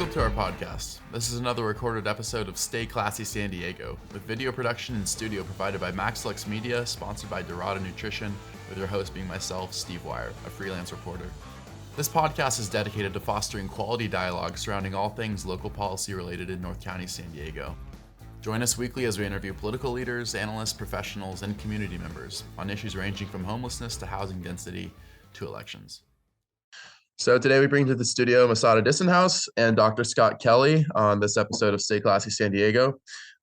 Welcome to our podcast. This is another recorded episode of Stay Classy San Diego, with video production and studio provided by MaxLux Media, sponsored by Dorada Nutrition, with your host being myself, Steve Wire, a freelance reporter. This podcast is dedicated to fostering quality dialogue surrounding all things local policy related in North County, San Diego. Join us weekly as we interview political leaders, analysts, professionals, and community members on issues ranging from homelessness to housing density to elections. So today we bring to the studio Masada Dissenhouse and Dr. Scott Kelly on this episode of Stay Classy San Diego.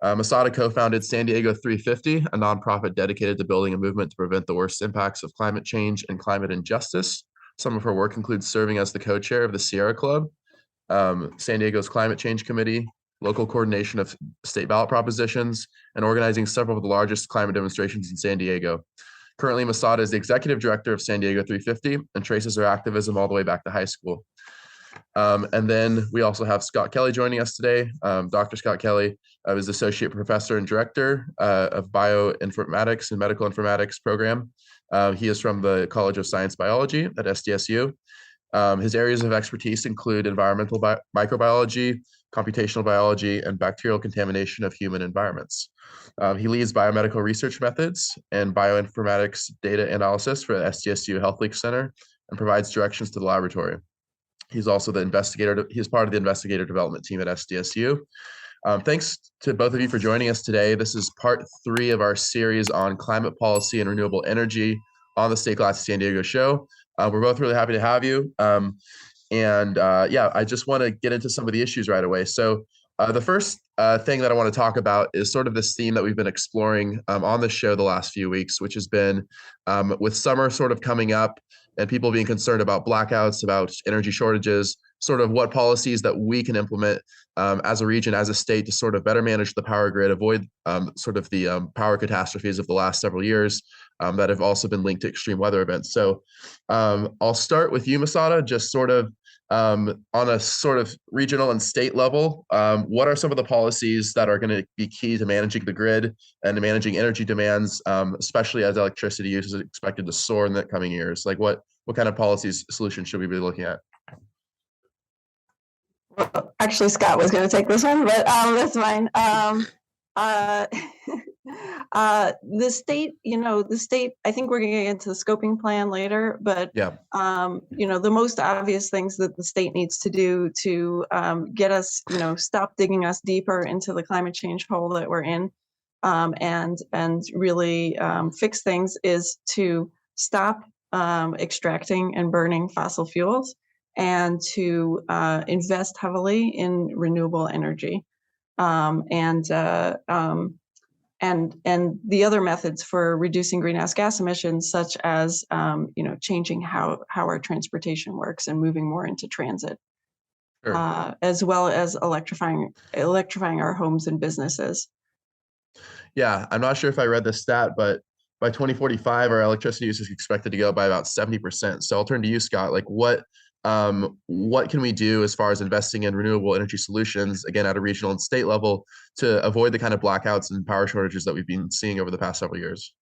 Masada co-founded San Diego 350, a nonprofit dedicated to building a movement to prevent the worst impacts of climate change and climate injustice. Some of her work includes serving as the co-chair of the Sierra Club, San Diego's Climate Change Committee, local coordination of state ballot propositions, and organizing several of the largest climate demonstrations in San Diego. Currently, Masada is the executive director of San Diego 350 and traces her activism all the way back to high school. And then we also have Scott Kelly joining us today. Dr. Scott Kelly is associate professor and director of bioinformatics and medical informatics program. He is from the College of Science Biology at SDSU. His areas of expertise include environmental microbiology, computational biology, and bacterial contamination of human environments. He leads biomedical research methods and bioinformatics data analysis for the SDSU Health Leak Center and provides directions to the laboratory. He's also the investigator. He's part of the investigator development team at SDSU. Thanks to both of you for joining us today. This is part 3 of our series on climate policy and renewable energy on the Stay Classy San Diego show. We're both really happy to have you. I just want to get into some of the issues right away. So the first thing that I want to talk about is sort of this theme that we've been exploring on the show the last few weeks, which has been with summer sort of coming up and people being concerned about blackouts, about energy shortages, sort of what policies that we can implement as a region, as a state to sort of better manage the power grid, avoid sort of the power catastrophes of the last several years that have also been linked to extreme weather events. So I'll start with you, Masada, just sort of on a sort of regional and state level. What are some of the policies that are going to be key to managing the grid and to managing energy demands, especially as electricity use is expected to soar in the coming years? Like what kind of policies solutions should we be looking at? Well, actually, Scott was going to take this one, but that's fine. The state, I think we're going to get into the scoping plan later, but, the most obvious things that the state needs to do to get us, stop digging us deeper into the climate change hole that we're in and really fix things is to stop extracting and burning fossil fuels and to invest heavily in renewable energy. And the other methods for reducing greenhouse gas emissions, such as changing how our transportation works and moving more into transit, sure. As well as electrifying our homes and businesses. Yeah, I'm not sure if I read this stat, but by 2045, our electricity use is expected to go by about 70%. So I'll turn to you, Scott. Like what can we do as far as investing in renewable energy solutions, again, at a regional and state level, to avoid the kind of blackouts and power shortages that we've been seeing over the past several years?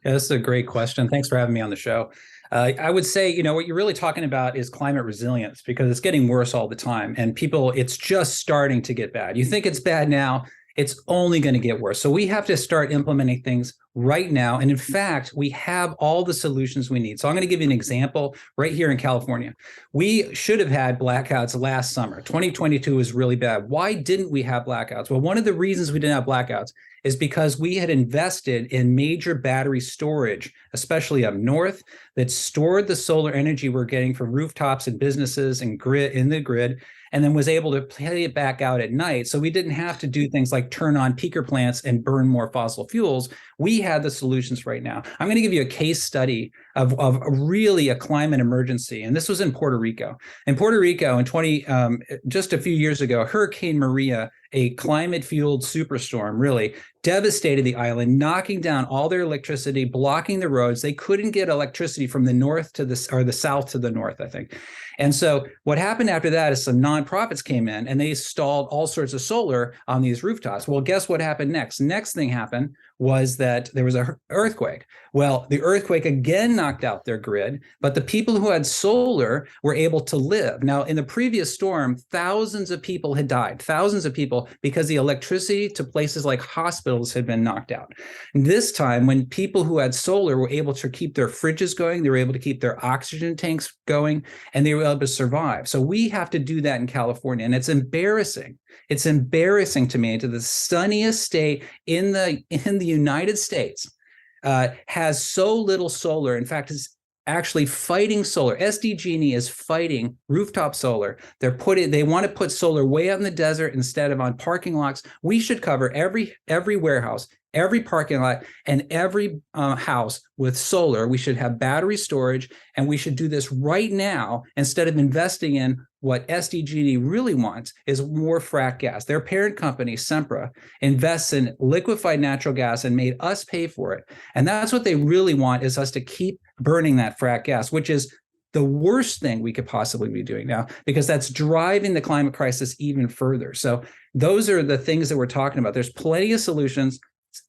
Yeah, this is a great question. Thanks for having me on the show. I would say, what you're really talking about is climate resilience, because it's getting worse all the time. And it's just starting to get bad. You think it's bad now, it's only going to get worse. So we have to start implementing things right now. And in fact, we have all the solutions we need. So I'm going to give you an example right here in California. We should have had blackouts last summer. 2022 was really bad. Why didn't we have blackouts? Well, one of the reasons we didn't have blackouts is because we had invested in major battery storage, especially up north, that stored the solar energy we're getting from rooftops and businesses and in the grid, and then was able to play it back out at night. So we didn't have to do things like turn on peaker plants and burn more fossil fuels. We had the solutions right now. I'm going to give you a case study of really a climate emergency. And this was in Puerto Rico. In Puerto Rico, just a few years ago, Hurricane Maria a climate-fueled superstorm really devastated the island, knocking down all their electricity, blocking the roads. They couldn't get electricity from the north to the south to the north, I think. And so what happened after that is some nonprofits came in and they installed all sorts of solar on these rooftops. Well, guess what happened next? Next thing happened was that there was an earthquake. Well, the earthquake again knocked out their grid, but the people who had solar were able to live. Now, in the previous storm, thousands of people had died, thousands of people, because the electricity to places like hospitals had been knocked out. And this time, when people who had solar were able to keep their fridges going, they were able to keep their oxygen tanks going, and they were able to survive. So we have to do that in California, and it's embarrassing. It's embarrassing to me, to the sunniest state in the United States, has so little solar. In fact, is actually fighting solar. SDG&E is fighting rooftop solar. They want to put solar way out in the desert instead of on parking lots. We should cover every warehouse, every parking lot, and every house with solar. We should have battery storage, and we should do this right now instead of investing in what SDG&E really wants is more frack gas. Their parent company, Sempra, invests in liquefied natural gas and made us pay for it. And that's what they really want, is us to keep burning that frack gas, which is the worst thing we could possibly be doing now, because that's driving the climate crisis even further. So those are the things that we're talking about. There's plenty of solutions.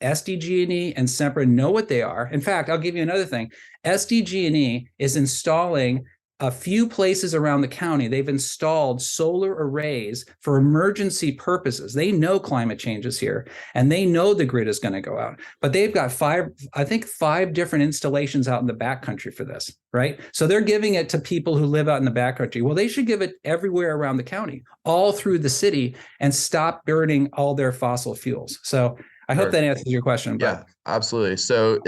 SDG&E and Sempra know what they are. In fact, I'll give you another thing. SDG&E is installing a few places around the county. They've installed solar arrays for emergency purposes. They know climate change is here, and they know the grid is going to go out. But they've got five different installations out in the backcountry for this, right? So they're giving it to people who live out in the backcountry. Well, they should give it everywhere around the county, all through the city, and stop burning all their fossil fuels. So I hope that answers your question. Yeah, absolutely. So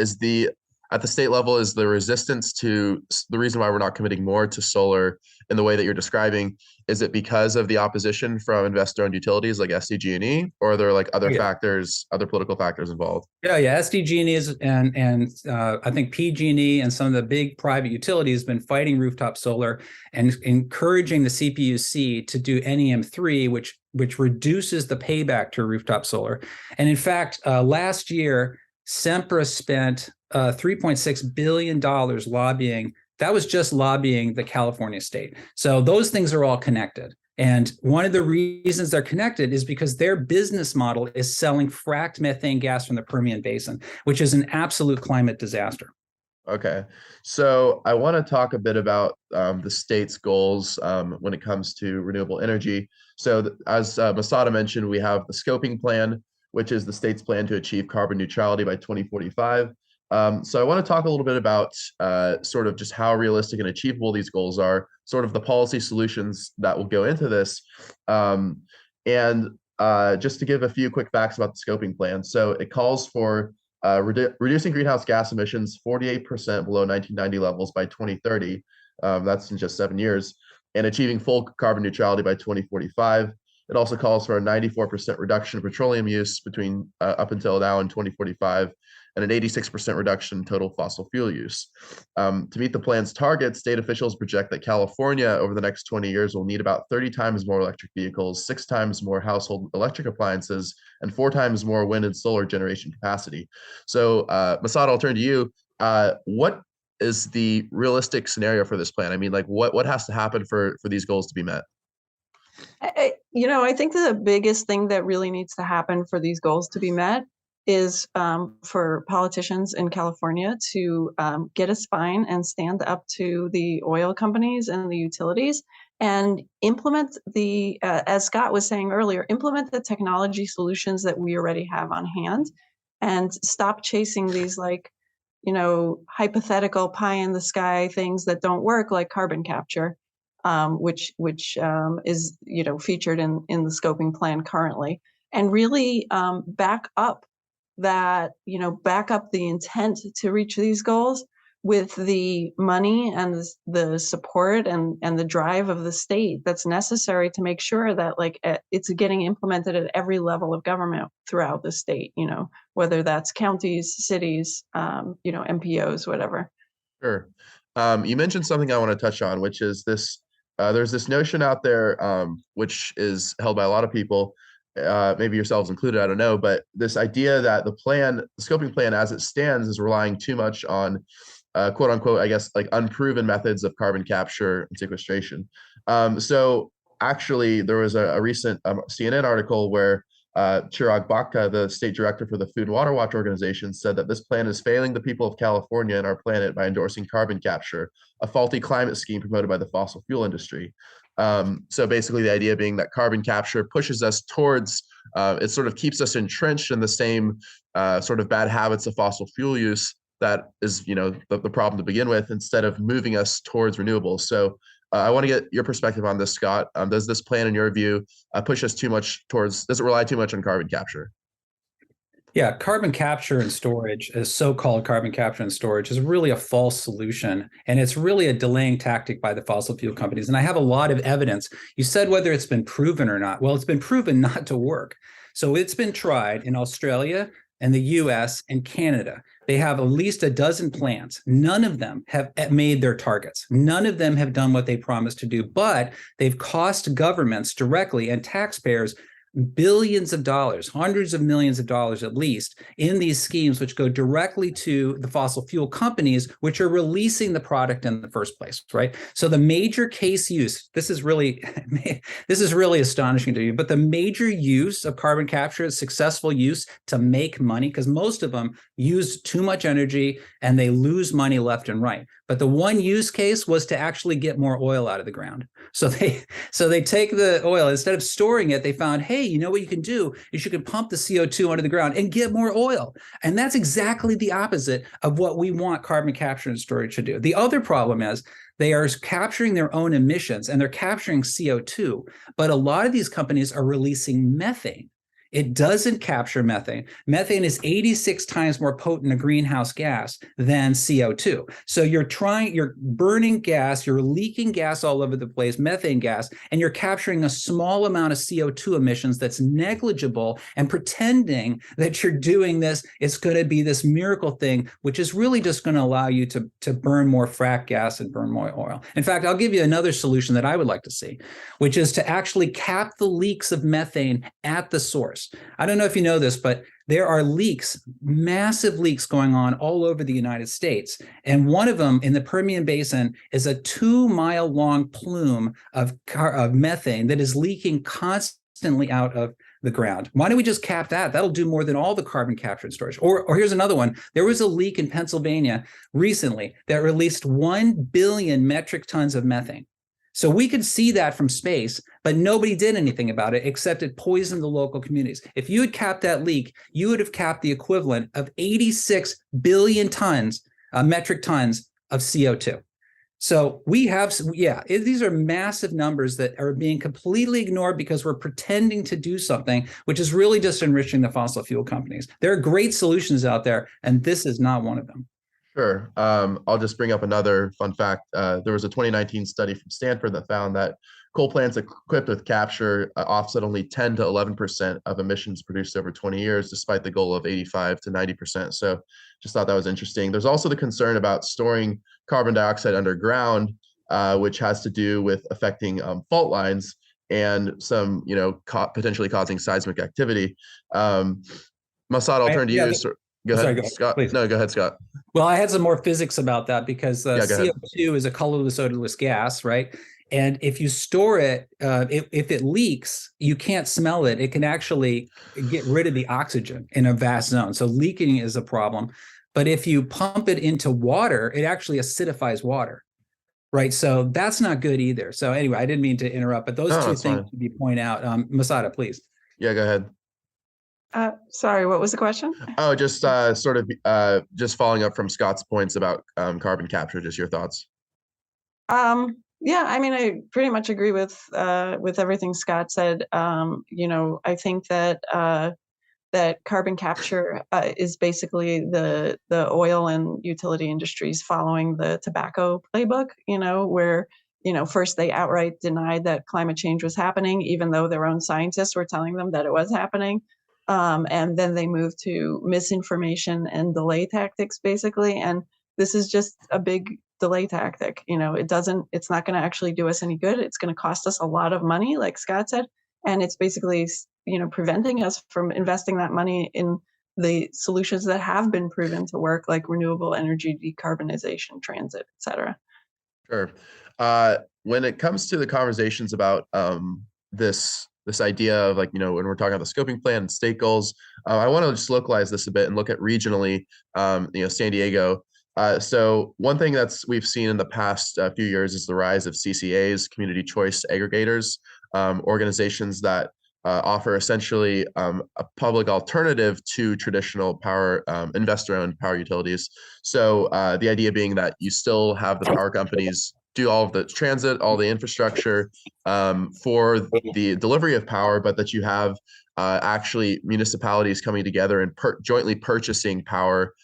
at the state level, is the resistance to the reason why we're not committing more to solar in the way that you're describing, is it because of the opposition from investor-owned utilities like SDG&E, or are there like other factors, other political factors involved? Yeah. SDG&E is, and I think PG&E and some of the big private utilities have been fighting rooftop solar and encouraging the CPUC to do NEM3, which reduces the payback to rooftop solar. And in fact, last year, Sempra spent $3.6 billion lobbying. That was just lobbying the California state. So those things are all connected. And one of the reasons they're connected is because their business model is selling fracked methane gas from the Permian Basin, which is an absolute climate disaster. Okay. So I want to talk a bit about the state's goals when it comes to renewable energy. So as Masada mentioned, we have the scoping plan, which is the state's plan to achieve carbon neutrality by 2045. So I want to talk a little bit about sort of just how realistic and achievable these goals are, sort of the policy solutions that will go into this. And just to give a few quick facts about the scoping plan. So it calls for reducing greenhouse gas emissions 48% below 1990 levels by 2030. That's in just 7 years, and achieving full carbon neutrality by 2045. It also calls for a 94% reduction in petroleum use between up until now in 2045, and an 86% reduction in total fossil fuel use. To meet the plan's targets, state officials project that California over the next 20 years will need about 30 times more electric vehicles, 6 times more household electric appliances, and 4 times more wind and solar generation capacity. So Masada, I'll turn to you. What is the realistic scenario for this plan? I mean, like what has to happen for these goals to be met? I think the biggest thing that really needs to happen for these goals to be met is for politicians in California to get a spine and stand up to the oil companies and the utilities and implement as Scott was saying earlier, implement the technology solutions that we already have on hand, and stop chasing these hypothetical pie in the sky things that don't work, like carbon capture. Which is featured in the scoping plan currently, and really back up the intent to reach these goals with the money and the support and the drive of the state that's necessary to make sure that it's getting implemented at every level of government throughout the state. Whether that's counties, cities, MPOs, whatever. Sure. You mentioned something I want to touch on, which is this. There's this notion out there, which is held by a lot of people, maybe yourselves included, I don't know, but this idea that the scoping plan as it stands is relying too much on quote unquote, I guess, like unproven methods of carbon capture and sequestration. So actually, there was a recent CNN article where Chirag Bhakta, the state director for the Food and Water Watch organization, said that this plan is failing the people of California and our planet by endorsing carbon capture, a faulty climate scheme promoted by the fossil fuel industry. So basically the idea being that carbon capture pushes us towards, it sort of keeps us entrenched in the same sort of bad habits of fossil fuel use that is, the problem to begin with, instead of moving us towards renewables. So I want to get your perspective on this, Scott. Does this plan, in your view, push us too much does it rely too much on carbon capture? Yeah, carbon capture and storage, so-called carbon capture and storage, is really a false solution. And it's really a delaying tactic by the fossil fuel companies. And I have a lot of evidence. You said whether it's been proven or not. Well, it's been proven not to work. So it's been tried in Australia and the US and Canada. They have at least a dozen plants. None of them have made their targets. None of them have done what they promised to do, but they've cost governments directly and taxpayers billions of dollars, hundreds of millions of dollars at least, in these schemes, which go directly to the fossil fuel companies, which are releasing the product in the first place, right? So the major case use, this is really astonishing to you, but the major use of carbon capture is successful use to make money, because most of them use too much energy and they lose money left and right. But the one use case was to actually get more oil out of the ground. So they take the oil, instead of storing it, they found, hey, you know what you can do is you can pump the CO2 under the ground and get more oil. And that's exactly the opposite of what we want carbon capture and storage to do. The other problem is they are capturing their own emissions and they're capturing CO2, but a lot of these companies are releasing methane. It doesn't capture methane. Methane is 86 times more potent a greenhouse gas than CO2. So you're burning gas, you're leaking gas all over the place, methane gas, and you're capturing a small amount of CO2 emissions that's negligible, and pretending that you're doing this, it's going to be this miracle thing, which is really just going to allow you to burn more frack gas and burn more oil. In fact, I'll give you another solution that I would like to see, which is to actually cap the leaks of methane at the source. I don't know if you know this, but there are leaks, massive leaks going on all over the United States. And one of them in the Permian Basin is a 2-mile long plume of methane that is leaking constantly out of the ground. Why don't we just cap that? That'll do more than all the carbon capture and storage. Or here's another one. There was a leak in Pennsylvania recently that released 1 billion metric tons of methane. So we could see that from space, but nobody did anything about it except it poisoned the local communities. If you had capped that leak, you would have capped the equivalent of 86 billion metric tons of CO2. So we have, these are massive numbers that are being completely ignored because we're pretending to do something, which is really just enriching the fossil fuel companies. There are great solutions out there, and this is not one of them. Sure. I'll just bring up another fun fact. There was a 2019 study from Stanford that found that coal plants equipped with capture offset only 10 to 11% of emissions produced over 20 years, despite the goal of 85 to 90%. So just thought that was interesting. There's also the concern about storing carbon dioxide underground, which has to do with affecting fault lines and some, potentially causing seismic activity. Masad, I'll turn to you. Go ahead, Scott. Please. No, go ahead, Scott. Well, I had some more physics about that because CO2 is a colorless, odorless gas, right? And if you store it, if it leaks, you can't smell it. It can actually get rid of the oxygen in a vast zone. So leaking is a problem. But if you pump it into water, it actually acidifies water, right? So that's not good either. So anyway, I didn't mean to interrupt, but those two things should be pointed out. Masada, please. Yeah, go ahead. Sorry, what was the question? Oh, just just following up from Scott's points about carbon capture, just your thoughts. Yeah, I mean, I pretty much agree with everything Scott said. I think that that carbon capture is basically the oil and utility industries following the tobacco playbook, where first they outright denied that climate change was happening, even though their own scientists were telling them that it was happening. And then they moved to misinformation and delay tactics, basically. And this is just a big delay tactic. It's not going to actually do us any good. It's going to cost us a lot of money, like Scott said. And it's basically preventing us from investing that money in the solutions that have been proven to work, like renewable energy, decarbonization, transit, et cetera. Sure. When it comes to the conversations about this idea of, like, when we're talking about the scoping plan and state goals, I want to just localize this a bit and look at regionally, San Diego. So one thing we've seen in the past few years is the rise of CCAs, community choice aggregators, organizations that offer essentially a public alternative to traditional power, investor-owned power utilities. So the idea being that you still have the power companies do all of the transit, all the infrastructure for the delivery of power, but that you have actually municipalities coming together and jointly purchasing power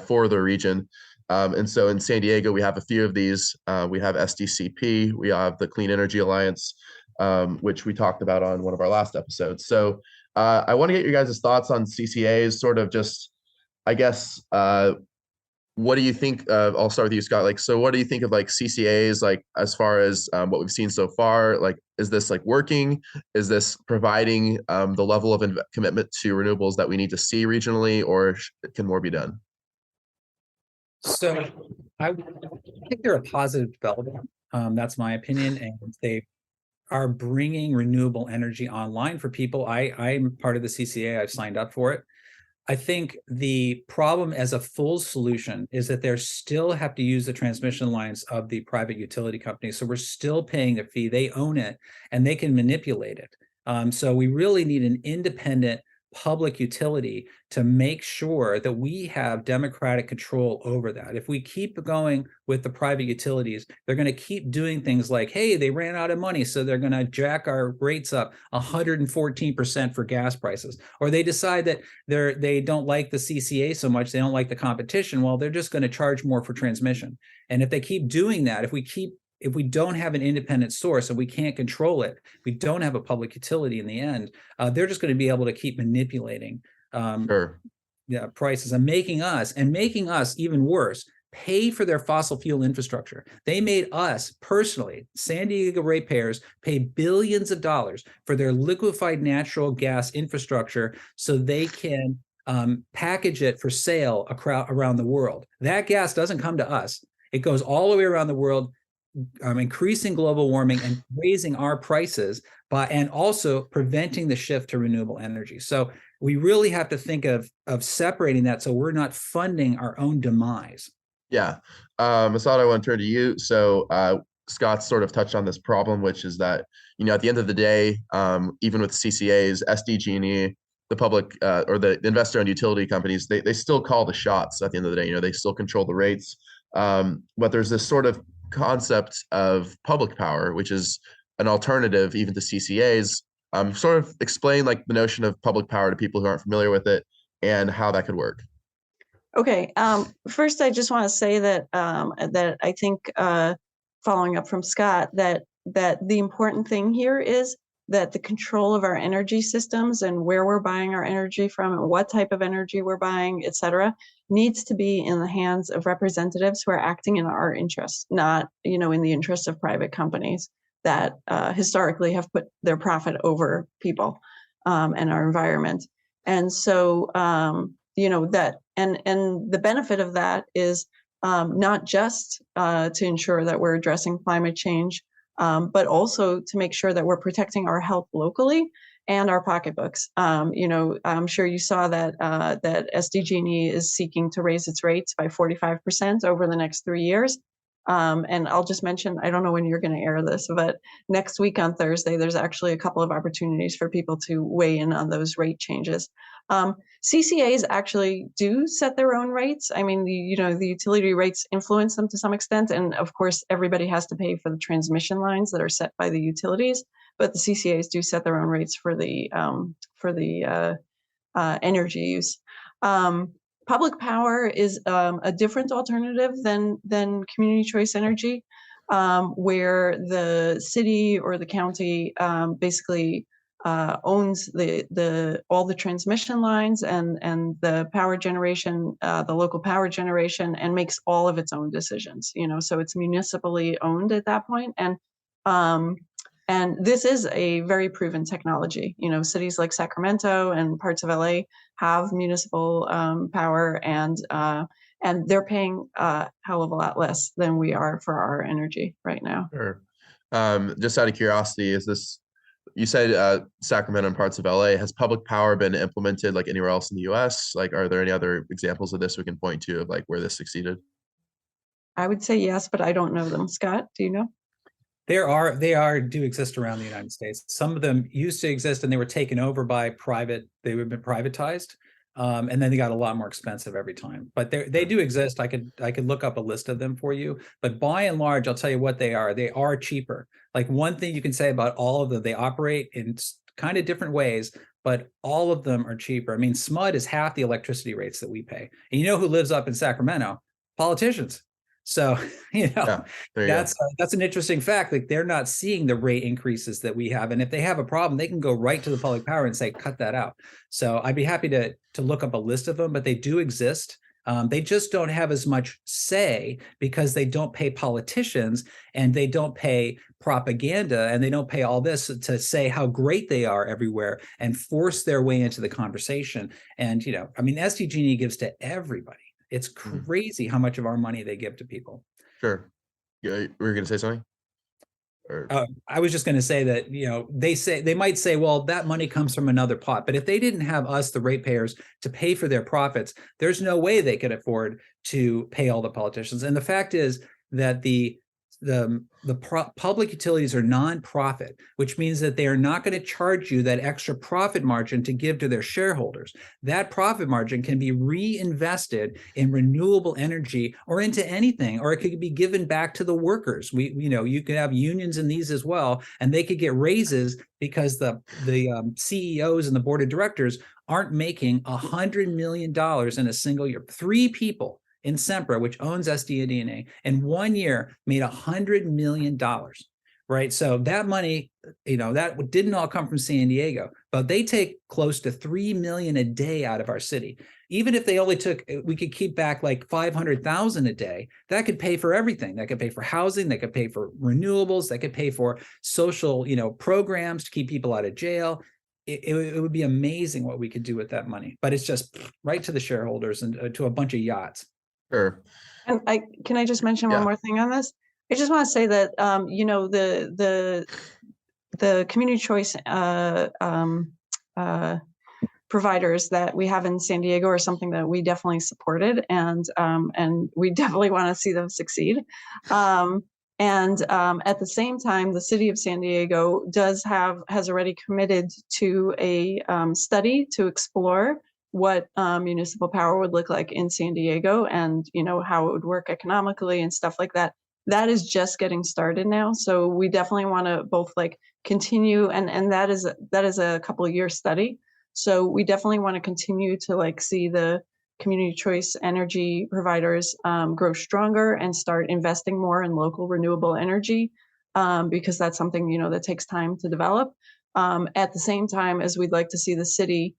for the region. And so in San Diego, we have a few of these. We have SDCP, we have the Clean Energy Alliance, which we talked about on one of our last episodes. So I want to get your guys' thoughts on CCAs, sort of just, I guess, what do you think? I'll start with you, Scott. Like, so what do you think of like CCAs, like as far as what we've seen so far? Like, is this like working? Is this providing the level of commitment to renewables that we need to see regionally, or can more be done? So I think they're a positive development. That's my opinion, and they are bringing renewable energy online for people. I'm part of the CCA. I've signed up for it. I think the problem as a full solution is that they still have to use the transmission lines of the private utility companies. So we're still paying a fee. They own it and they can manipulate it. So we really need an independent public utility to make sure that we have democratic control over that. If we keep going with the private utilities, they're going to keep doing things like, hey, they ran out of money, so they're going to jack our rates up 114% for gas prices. Or they decide that they don't like the CCA so much, they don't like the competition. Well, they're just going to charge more for transmission. And if they keep doing that, if we don't have an independent source and we can't control it, we don't have a public utility in the end, they're just going to be able to keep manipulating prices and making us even worse, pay for their fossil fuel infrastructure. They made us personally, San Diego ratepayers, pay billions of dollars for their liquefied natural gas infrastructure so they can package it for sale around the world. That gas doesn't come to us. It goes all the way around the world, increasing global warming and raising our prices, and also preventing the shift to renewable energy. So we really have to think of separating that so we're not funding our own demise. Yeah. Asad, I want to turn to you. So Scott sort of touched on this problem, which is that, at the end of the day, even with CCAs, SDG&E, the public or the investor-owned utility companies, they still call the shots at the end of the day. They still control the rates. But there's this sort of concept of public power, which is an alternative even to CCAs. Sort of explain like the notion of public power to people who aren't familiar with it and how that could work. Okay. First, I just want to say that that I think, following up from Scott, that the important thing here is that the control of our energy systems and where we're buying our energy from and what type of energy we're buying, et cetera, needs to be in the hands of representatives who are acting in our interests, not, in the interests of private companies that historically have put their profit over people and our environment. And so, that and the benefit of that is not just to ensure that we're addressing climate change, but also to make sure that we're protecting our health locally and our pocketbooks. I'm sure you saw that that SDG&E is seeking to raise its rates by 45% over the next 3 years. And I'll just mention, I don't know when you're going to air this, but next week on Thursday, there's actually a couple of opportunities for people to weigh in on those rate changes. CCAs actually do set their own rates. I mean, the utility rates influence them to some extent. And of course, everybody has to pay for the transmission lines that are set by the utilities, but the CCAs do set their own rates for the energy use. Public power is a different alternative than community choice energy, where the city or the county basically owns all the transmission lines and the power generation, the local power generation, and makes all of its own decisions. So it's municipally owned at that point. And And this is a very proven technology. Cities like Sacramento and parts of LA have municipal power, and they're paying a hell of a lot less than we are for our energy right now. Sure. Just out of curiosity, you said Sacramento and parts of LA, has public power been implemented like anywhere else in the US? Like, are there any other examples of this we can point to of like where this succeeded? I would say yes, but I don't know them. Scott, do you know? Do exist around the United States. Some of them used to exist and they were taken over by they would have been privatized. And then they got a lot more expensive every time. But they do exist. I could look up a list of them for you. But by and large, I'll tell you what they are. They are cheaper. Like, one thing you can say about all of them, they operate in kind of different ways, but all of them are cheaper. I mean, SMUD is half the electricity rates that we pay. And you know who lives up in Sacramento? Politicians. So, that's an interesting fact. Like, they're not seeing the rate increases that we have. And if they have a problem, they can go right to the public power and say, cut that out. So I'd be happy to look up a list of them, but they do exist. They just don't have as much say because they don't pay politicians and they don't pay propaganda and they don't pay all this to say how great they are everywhere and force their way into the conversation. And, I mean, SDG&E gives to everybody. It's crazy how much of our money they give to people. Sure. Yeah, we were going to say something? I was just going to say that, they might say, well, that money comes from another pot. But if they didn't have us, the ratepayers, to pay for their profits, there's no way they could afford to pay all the politicians. And the fact is that the public utilities are nonprofit, which means that they are not going to charge you that extra profit margin to give to their shareholders. That profit margin can be reinvested in renewable energy or into anything, or it could be given back to the workers. You could have unions in these as well, and they could get raises because the CEOs and the board of directors aren't making $100 million in a single year. 3 people in Sempra, which owns SDG&E, in 1 year made $100 million, right? So that money, that didn't all come from San Diego, but they take close to $3 million a day out of our city. Even if we could keep back like 500,000 a day, that could pay for everything. That could pay for housing, that could pay for renewables, that could pay for social, programs to keep people out of jail. It would be amazing what we could do with that money, but it's just right to the shareholders and to a bunch of yachts. Sure. And can I just mention one more thing on this? I just want to say that the community choice providers that we have in San Diego are something that we definitely supported, and we definitely want to see them succeed. And at the same time, the city of San Diego has already committed to a study to explore what municipal power would look like in San Diego, and how it would work economically and stuff like that. That is just getting started now, so we definitely want to both continue, and that is a couple of year study. So we definitely want to continue to see the community choice energy providers grow stronger and start investing more in local renewable energy, because that's something that takes time to develop. At the same time as we'd like to see the city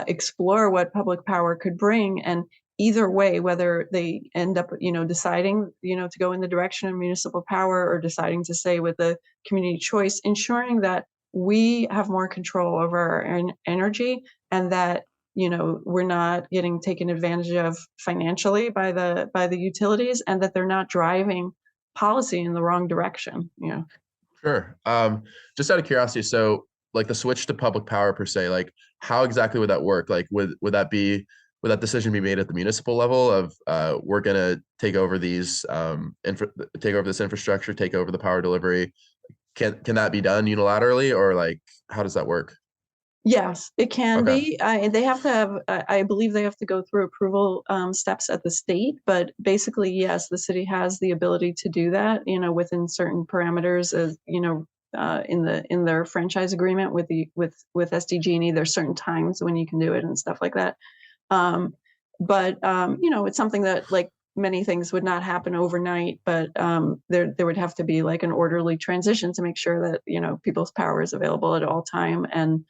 explore what public power could bring, and either way, whether they end up deciding to go in the direction of municipal power or deciding to stay with the community choice, ensuring that we have more control over our energy, and that we're not getting taken advantage of financially by the utilities, and that they're not driving policy in the wrong direction. Sure. Just out of curiosity, so the switch to public power per se, how exactly would that work? Would that decision be made at the municipal level of we're going to take over these take over this infrastructure, take over the power delivery? Can that be done unilaterally, or how does that work? Yes, it can be. They have to have, I believe they have to go through approval steps at the state, but basically, yes, the city has the ability to do that, within certain parameters, in their franchise agreement with SDG&E. There's certain times when you can do it and stuff like that. But it's something that many things would not happen overnight, but there would have to be an orderly transition to make sure that people's power is available at all time, and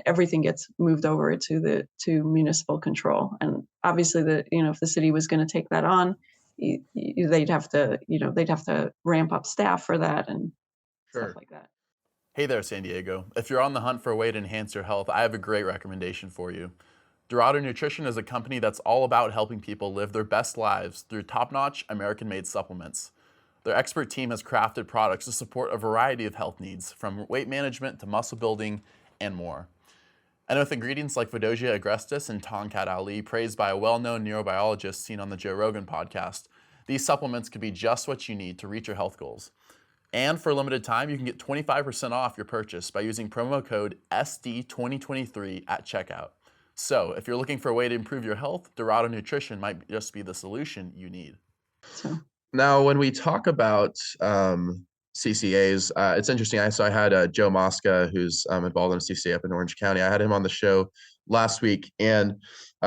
everything gets moved over to municipal control. And obviously, if the city was going to take that on, they'd have to ramp up staff for that, and stuff like that. Hey there, San Diego. If you're on the hunt for a way to enhance your health, I have a great recommendation for you. Dorado Nutrition is a company that's all about helping people live their best lives through top-notch American-made supplements. Their expert team has crafted products to support a variety of health needs, from weight management to muscle building and more. And with ingredients like Vidosia agrestis and Tonkat Ali, praised by a well-known neurobiologist seen on the Joe Rogan podcast, these supplements could be just what you need to reach your health goals. And for a limited time, you can get 25% off your purchase by using promo code SD2023 at checkout. So if you're looking for a way to improve your health, Dorado Nutrition might just be the solution you need. Now, when we talk about CCAs, it's interesting. I had Joe Mosca, who's involved in a CCA up in Orange County. I had him on the show last week, and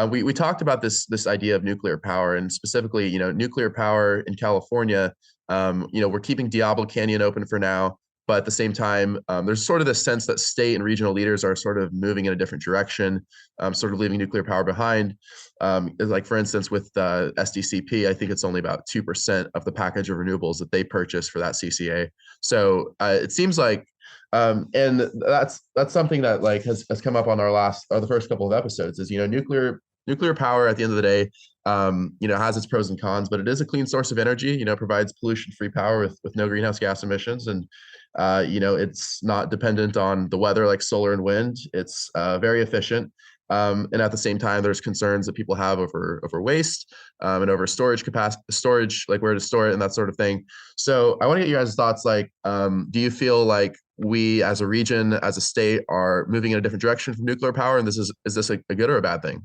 we talked about this idea of nuclear power, and specifically, nuclear power in California. We're keeping Diablo Canyon open for now, but at the same time, there's sort of this sense that state and regional leaders are sort of moving in a different direction, sort of leaving nuclear power behind. Like, for instance, with SDCP, I think it's only about 2% of the package of renewables that they purchase for that CCA. So it seems like, and that's something that has come up on the first couple of episodes is, nuclear power at the end of the day, has its pros and cons, but it is a clean source of energy, provides pollution-free power with no greenhouse gas emissions. And, it's not dependent on the weather like solar and wind. It's very efficient. And at the same time, there's concerns that people have over waste and over storage capacity, like where to store it and that sort of thing. So I want to get you guys' thoughts. Like, do you feel like we as a region, as a state, are moving in a different direction from nuclear power? And is this a good or a bad thing?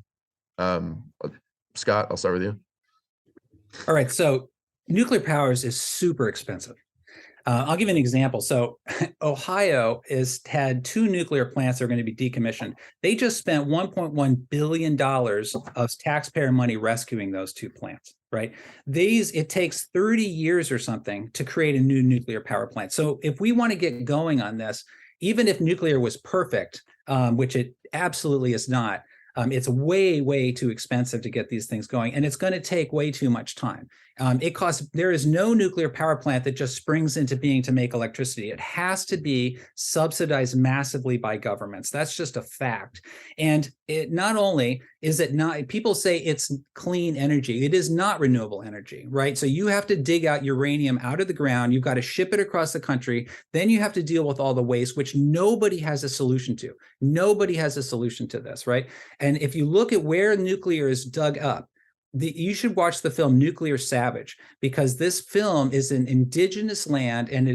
Scott, I'll start with you. All right. So nuclear power is super expensive. I'll give you an example. So Ohio has had 2 nuclear plants that are going to be decommissioned. They just spent $1.1 billion of taxpayer money rescuing those 2 plants, right? It takes 30 years or something to create a new nuclear power plant. So if we want to get going on this, even if nuclear was perfect, which it absolutely is not, it's way, way too expensive to get these things going, and it's going to take way too much time. There is no nuclear power plant that just springs into being to make electricity. It has to be subsidized massively by governments. That's just a fact. And it not only is it not, people say it's clean energy. It is not renewable energy, right? So you have to dig out uranium out of the ground. You've got to ship it across the country. Then you have to deal with all the waste, which nobody has a solution to. Nobody has a solution to this, right? And if you look at where nuclear is dug up, you should watch the film Nuclear Savage, because this film is in indigenous land, and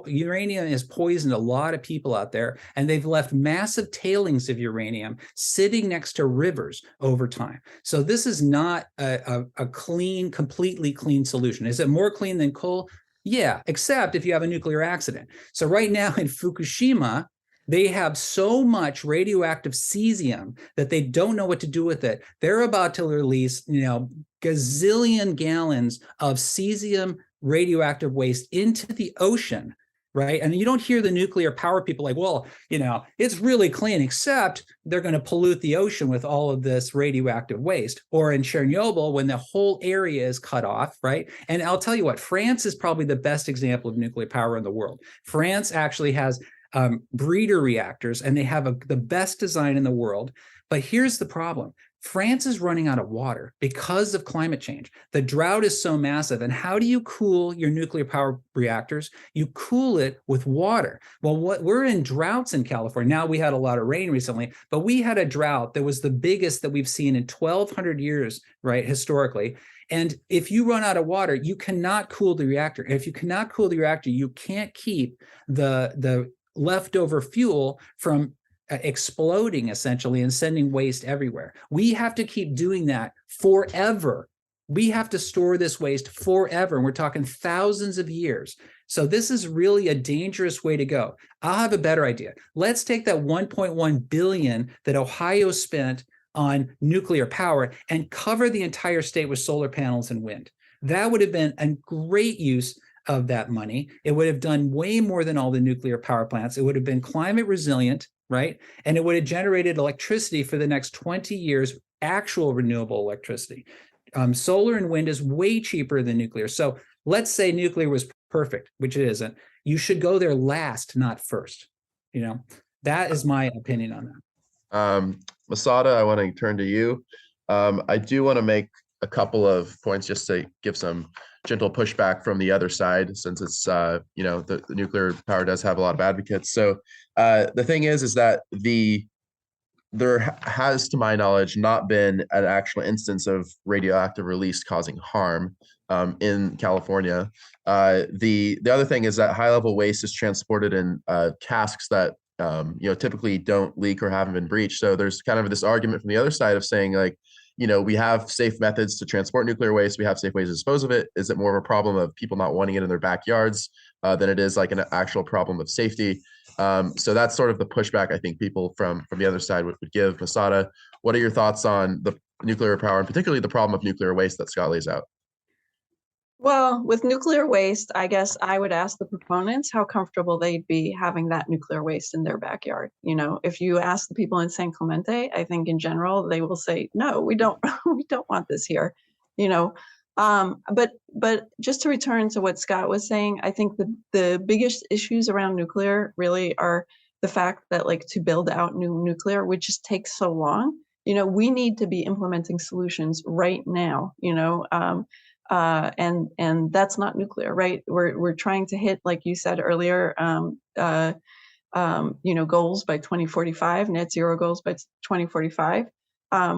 uranium has poisoned a lot of people out there, and they've left massive tailings of uranium sitting next to rivers over time. So this is not a completely clean solution. Is it more clean than coal? Yeah, except if you have a nuclear accident. So right now in Fukushima, they have so much radioactive cesium that they don't know what to do with it. They're about to release, gazillion gallons of cesium radioactive waste into the ocean, right? And you don't hear the nuclear power people like, well, it's really clean, except they're going to pollute the ocean with all of this radioactive waste. Or in Chernobyl, when the whole area is cut off, right? And I'll tell you what, France is probably the best example of nuclear power in the world. France actually has breeder reactors, and they have the best design in the world. But here's the problem. France is running out of water because of climate change. The drought is so massive. And how do you cool your nuclear power reactors? You cool it with water. Well, we're in droughts in California. Now, we had a lot of rain recently, but we had a drought that was the biggest that we've seen in 1,200 years, right, historically. And if you run out of water, you cannot cool the reactor. If you cannot cool the reactor, you can't keep the leftover fuel from exploding, essentially, and sending waste everywhere. We have to keep doing that forever. We have to store this waste forever. And we're talking thousands of years. So this is really a dangerous way to go. I'll have a better idea. Let's take that 1.1 billion that Ohio spent on nuclear power and cover the entire state with solar panels and wind. That would have been a great use of that money. It would have done way more than all the nuclear power plants. It would have been climate resilient, right? And it would have generated electricity for the next 20 years, actual renewable electricity. Solar and wind is way cheaper than nuclear. So let's say nuclear was perfect, which it isn't. you should go there last, not first. That is my opinion on that. Masada, I want to turn to you. I do want to make a couple of points just to give some gentle pushback from the other side, since it's the nuclear power does have a lot of advocates. So the thing is that there has, to my knowledge, not been an actual instance of radioactive release causing harm in California. The other thing is that high level waste is transported in casks that typically don't leak or haven't been breached. So there's kind of this argument from the other side of saying, like, we have safe methods to transport nuclear waste. We have safe ways to dispose of it. Is it more of a problem of people not wanting it in their backyards than it is like an actual problem of safety? So that's sort of the pushback I think people from the other side would give. Masada, what are your thoughts on the nuclear power and particularly the problem of nuclear waste that Scott lays out? Well, with nuclear waste, I guess I would ask the proponents how comfortable they'd be having that nuclear waste in their backyard. If you ask the people in San Clemente, I think in general, they will say, no, we don't, we don't want this here, but just to return to what Scott was saying, I think the biggest issues around nuclear really are the fact that, like, to build out new nuclear, which just takes so long, we need to be implementing solutions right now, and that's not nuclear, right? We're trying to hit, like you said earlier, goals by 2045, net zero goals by 2045.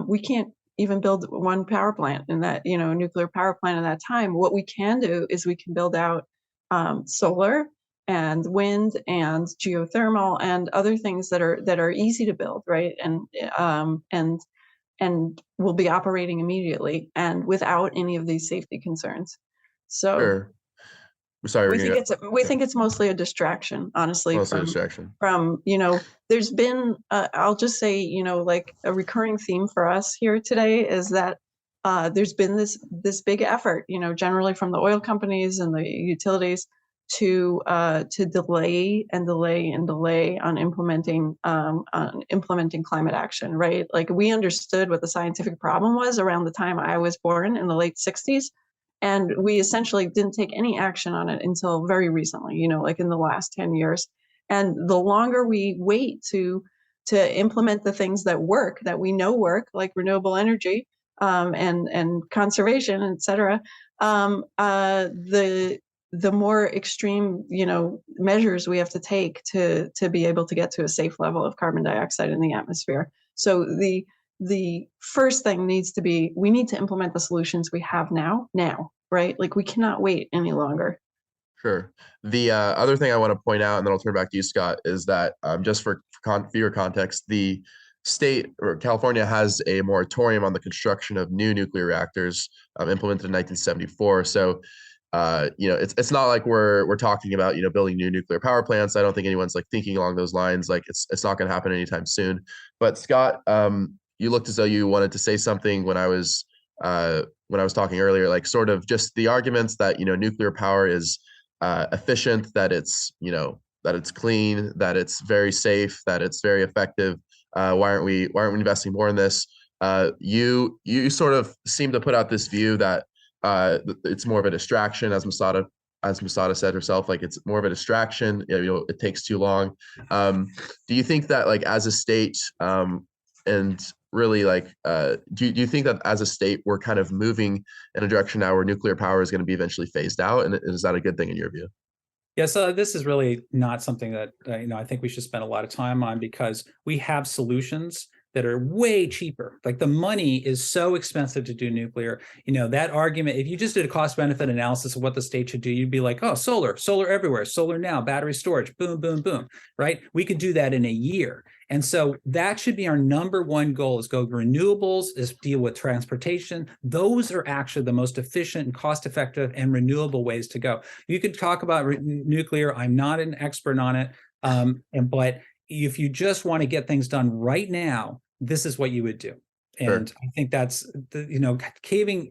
We can't even build one power plant in that, nuclear power plant in that time. What we can do is we can build out solar and wind and geothermal and other things that are easy to build, right? And will be operating immediately and without any of these safety concerns. So sure. Sorry, we think it's mostly a distraction, honestly. From there's been I'll just say, like, a recurring theme for us here today is that there's been this big effort, generally from the oil companies and the utilities to delay on implementing climate action, right? Like, we understood what the scientific problem was around the time I was born in the late 60s, and we essentially didn't take any action on it until very recently, like in the last 10 years. And the longer we wait to implement the things that work, that we know work, like renewable energy and conservation, et cetera, the more extreme, measures we have to take to be able to get to a safe level of carbon dioxide in the atmosphere. So the first thing needs to be, we need to implement the solutions we have now, right? Like, we cannot wait any longer. Sure. The other thing I want to point out, and then I'll turn back to you, Scott, is that just for your context, the state, or California, has a moratorium on the construction of new nuclear reactors implemented in 1974. So it's not like we're talking about building new nuclear power plants. I don't think anyone's like thinking along those lines. Like, it's not going to happen anytime soon. But Scott, you looked as though you wanted to say something when I was talking earlier, like sort of just the arguments that nuclear power is efficient, that it's clean, that it's very safe, that it's very effective. Why aren't we investing more in this? You sort of seem to put out this view that it's more of a distraction, as Masada said herself, like, it's more of a distraction. It takes too long. Do you think that, like, as a state, and really, like, do you think that as a state we're kind of moving in a direction now where nuclear power is going to be eventually phased out, and is that a good thing in your view? Yeah, so this is really not something that I think we should spend a lot of time on, because we have solutions that are way cheaper. Like, the money is so expensive to do nuclear. That argument, if you just did a cost benefit analysis of what the state should do, you'd be like, oh, solar everywhere, solar now, battery storage, boom, boom, boom, right? We could do that in a year. And so that should be our number one goal, is go renewables, is deal with transportation. Those are actually the most efficient and cost-effective and renewable ways to go. You could talk about nuclear. I'm not an expert on it, but if you just want to get things done right now, this is what you would do. And sure. I think that's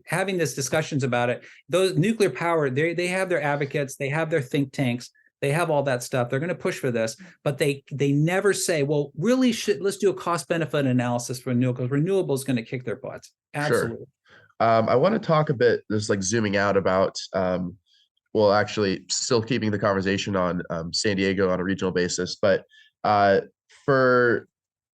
having these discussions about it. Those nuclear power, they have their advocates, they have their think tanks, they have all that stuff. They're going to push for this, but they never say, well, really, let's do a cost benefit analysis for renewables. Renewable is going to kick their butts. Absolutely. Sure. I want to talk a bit, just like zooming out, about well, actually, still keeping the conversation on San Diego on a regional basis, but for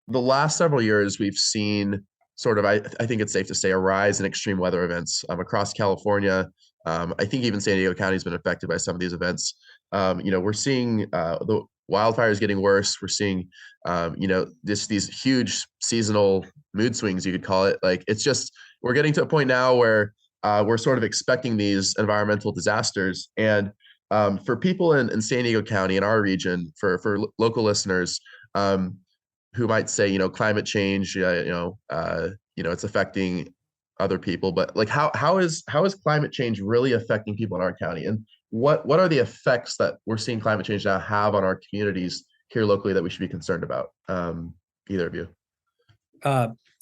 the last several years, we've seen sort of, I think it's safe to say, a rise in extreme weather events across California. I think even San Diego County has been affected by some of these events. We're seeing the wildfires getting worse. We're seeing, these huge seasonal mood swings, you could call it. Like, it's just, we're getting to a point now where we're sort of expecting these environmental disasters. And for people in San Diego County, in our region, for local listeners, who might say, climate change, it's affecting other people, but like, how is climate change really affecting people in our county, and what are the effects that we're seeing climate change now have on our communities here locally that we should be concerned about? Either of you?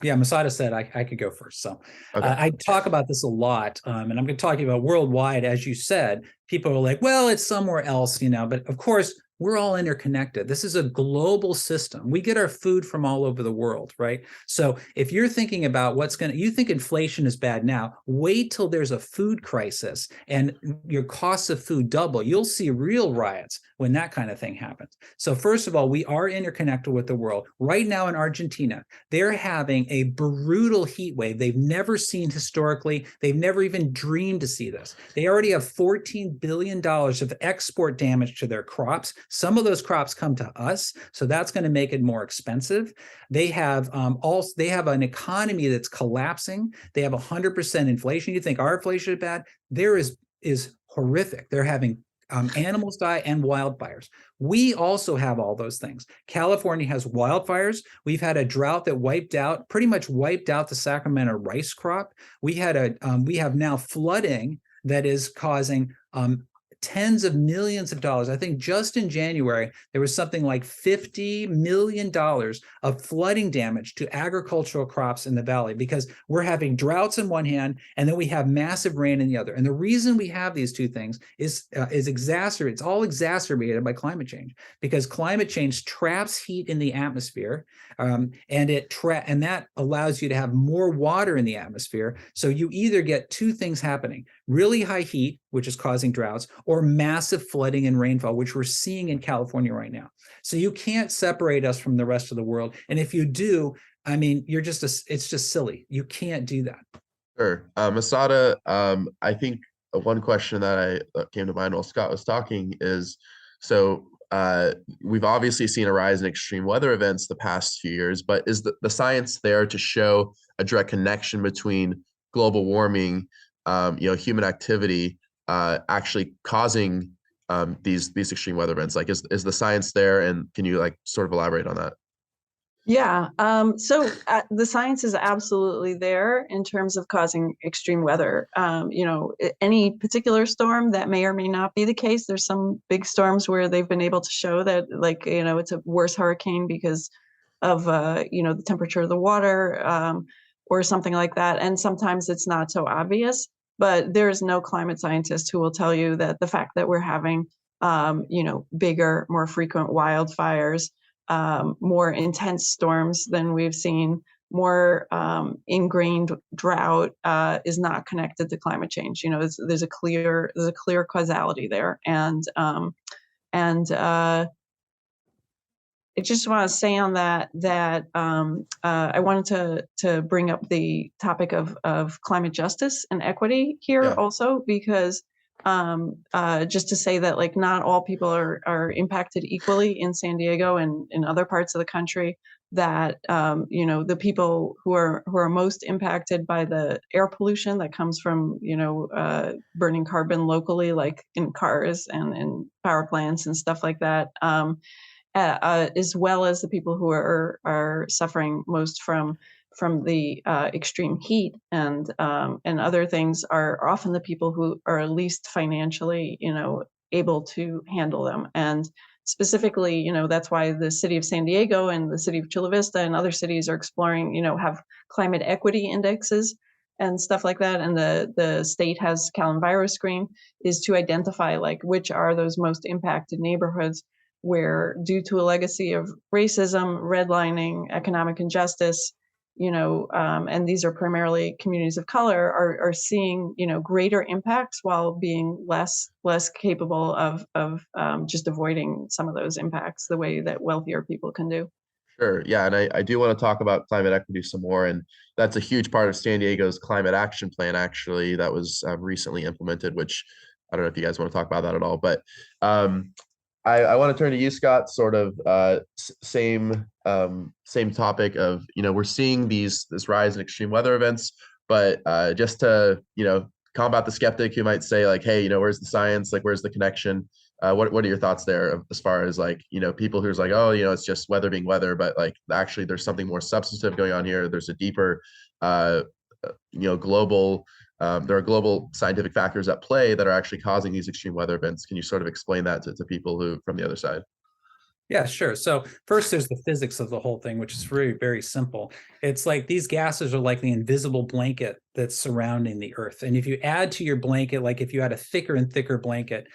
Yeah, Masada said I could go first. So okay. I talk about this a lot, and I'm going to talk about worldwide. As you said, people are like, well, it's somewhere else, but of course, we're all interconnected. This is a global system. We get our food from all over the world, right? So if you're thinking about you think inflation is bad now, wait till there's a food crisis and your costs of food double. You'll see real riots when that kind of thing happens. So first of all, we are interconnected with the world. Right now in Argentina, they're having a brutal heat wave they've never seen historically. They've never even dreamed to see this. They already have $14 billion of export damage to their crops. Some of those crops come to us, so that's going to make it more expensive. They have an economy that's collapsing. They have 100% inflation. You think our inflation is bad? There is horrific. They're having animals die and wildfires. We also have all those things. California has wildfires. We've had a drought that pretty much wiped out the Sacramento rice crop. We have now flooding that is causing tens of millions of dollars. I think just in January, there was something like $50 million of flooding damage to agricultural crops in the valley because we're having droughts in one hand and then we have massive rain in the other. And the reason we have these two things is exacerbated. It's all exacerbated by climate change because climate change traps heat in the atmosphere, and that allows you to have more water in the atmosphere. So you either get two things happening: really high heat, which is causing droughts, or massive flooding and rainfall, which we're seeing in California right now. So you can't separate us from the rest of the world. And if you do, I mean, it's just silly. You can't do that. Sure. Masada, I think one question that came to mind while Scott was talking is, so we've obviously seen a rise in extreme weather events the past few years, but is the science there to show a direct connection between global warming, human activity, actually causing these extreme weather events? Like, is the science there, and can you sort of elaborate on that? Yeah, so the science is absolutely there in terms of causing extreme weather. Any particular storm, that may or may not be the case. There's some big storms where they've been able to show that, it's a worse hurricane because of, the temperature of the water, or something like that. And sometimes it's not so obvious, but there's no climate scientist who will tell you that the fact that we're having, bigger, more frequent wildfires, more intense storms than we've seen, more ingrained drought, is not connected to climate change. There's a clear causality there, and I just want to say on that I wanted to bring up the topic of climate justice and equity here also, because just to say that not all people are impacted equally in San Diego and in other parts of the country, that the people who are most impacted by the air pollution that comes from burning carbon locally, like in cars and in power plants and stuff like that, as well as the people who are suffering most from the extreme heat and other things, are often the people who are least financially able to handle them. And specifically, that's why the city of San Diego and the city of Chula Vista and other cities are exploring, have climate equity indexes and stuff like that. And the state has CalEnviroscreen, is to identify which are those most impacted neighborhoods where, due to a legacy of racism, redlining, economic injustice, and these are primarily communities of color, are seeing, greater impacts while being less capable of just avoiding some of those impacts the way that wealthier people can do. Sure. Yeah. And I do want to talk about climate equity some more. And that's a huge part of San Diego's climate action plan, actually, that was recently implemented, which I don't know if you guys want to talk about that at all. But I want to turn to you, Scott, sort of same topic of, we're seeing this rise in extreme weather events, but just to, combat the skeptic who might say like, hey, where's the science? Like, where's the connection? What are your thoughts there as far as like, people who's like, oh, it's just weather being weather, but like actually there's something more substantive going on here. There's a deeper, global, there are global scientific factors at play that are actually causing these extreme weather events. Can you sort of explain that to people who from the other side? Yeah, sure. So first, there's the physics of the whole thing, which is very, very simple. It's like these gases are like the invisible blanket that's surrounding the Earth. And if you add to your blanket, like if you had a thicker and thicker blanket,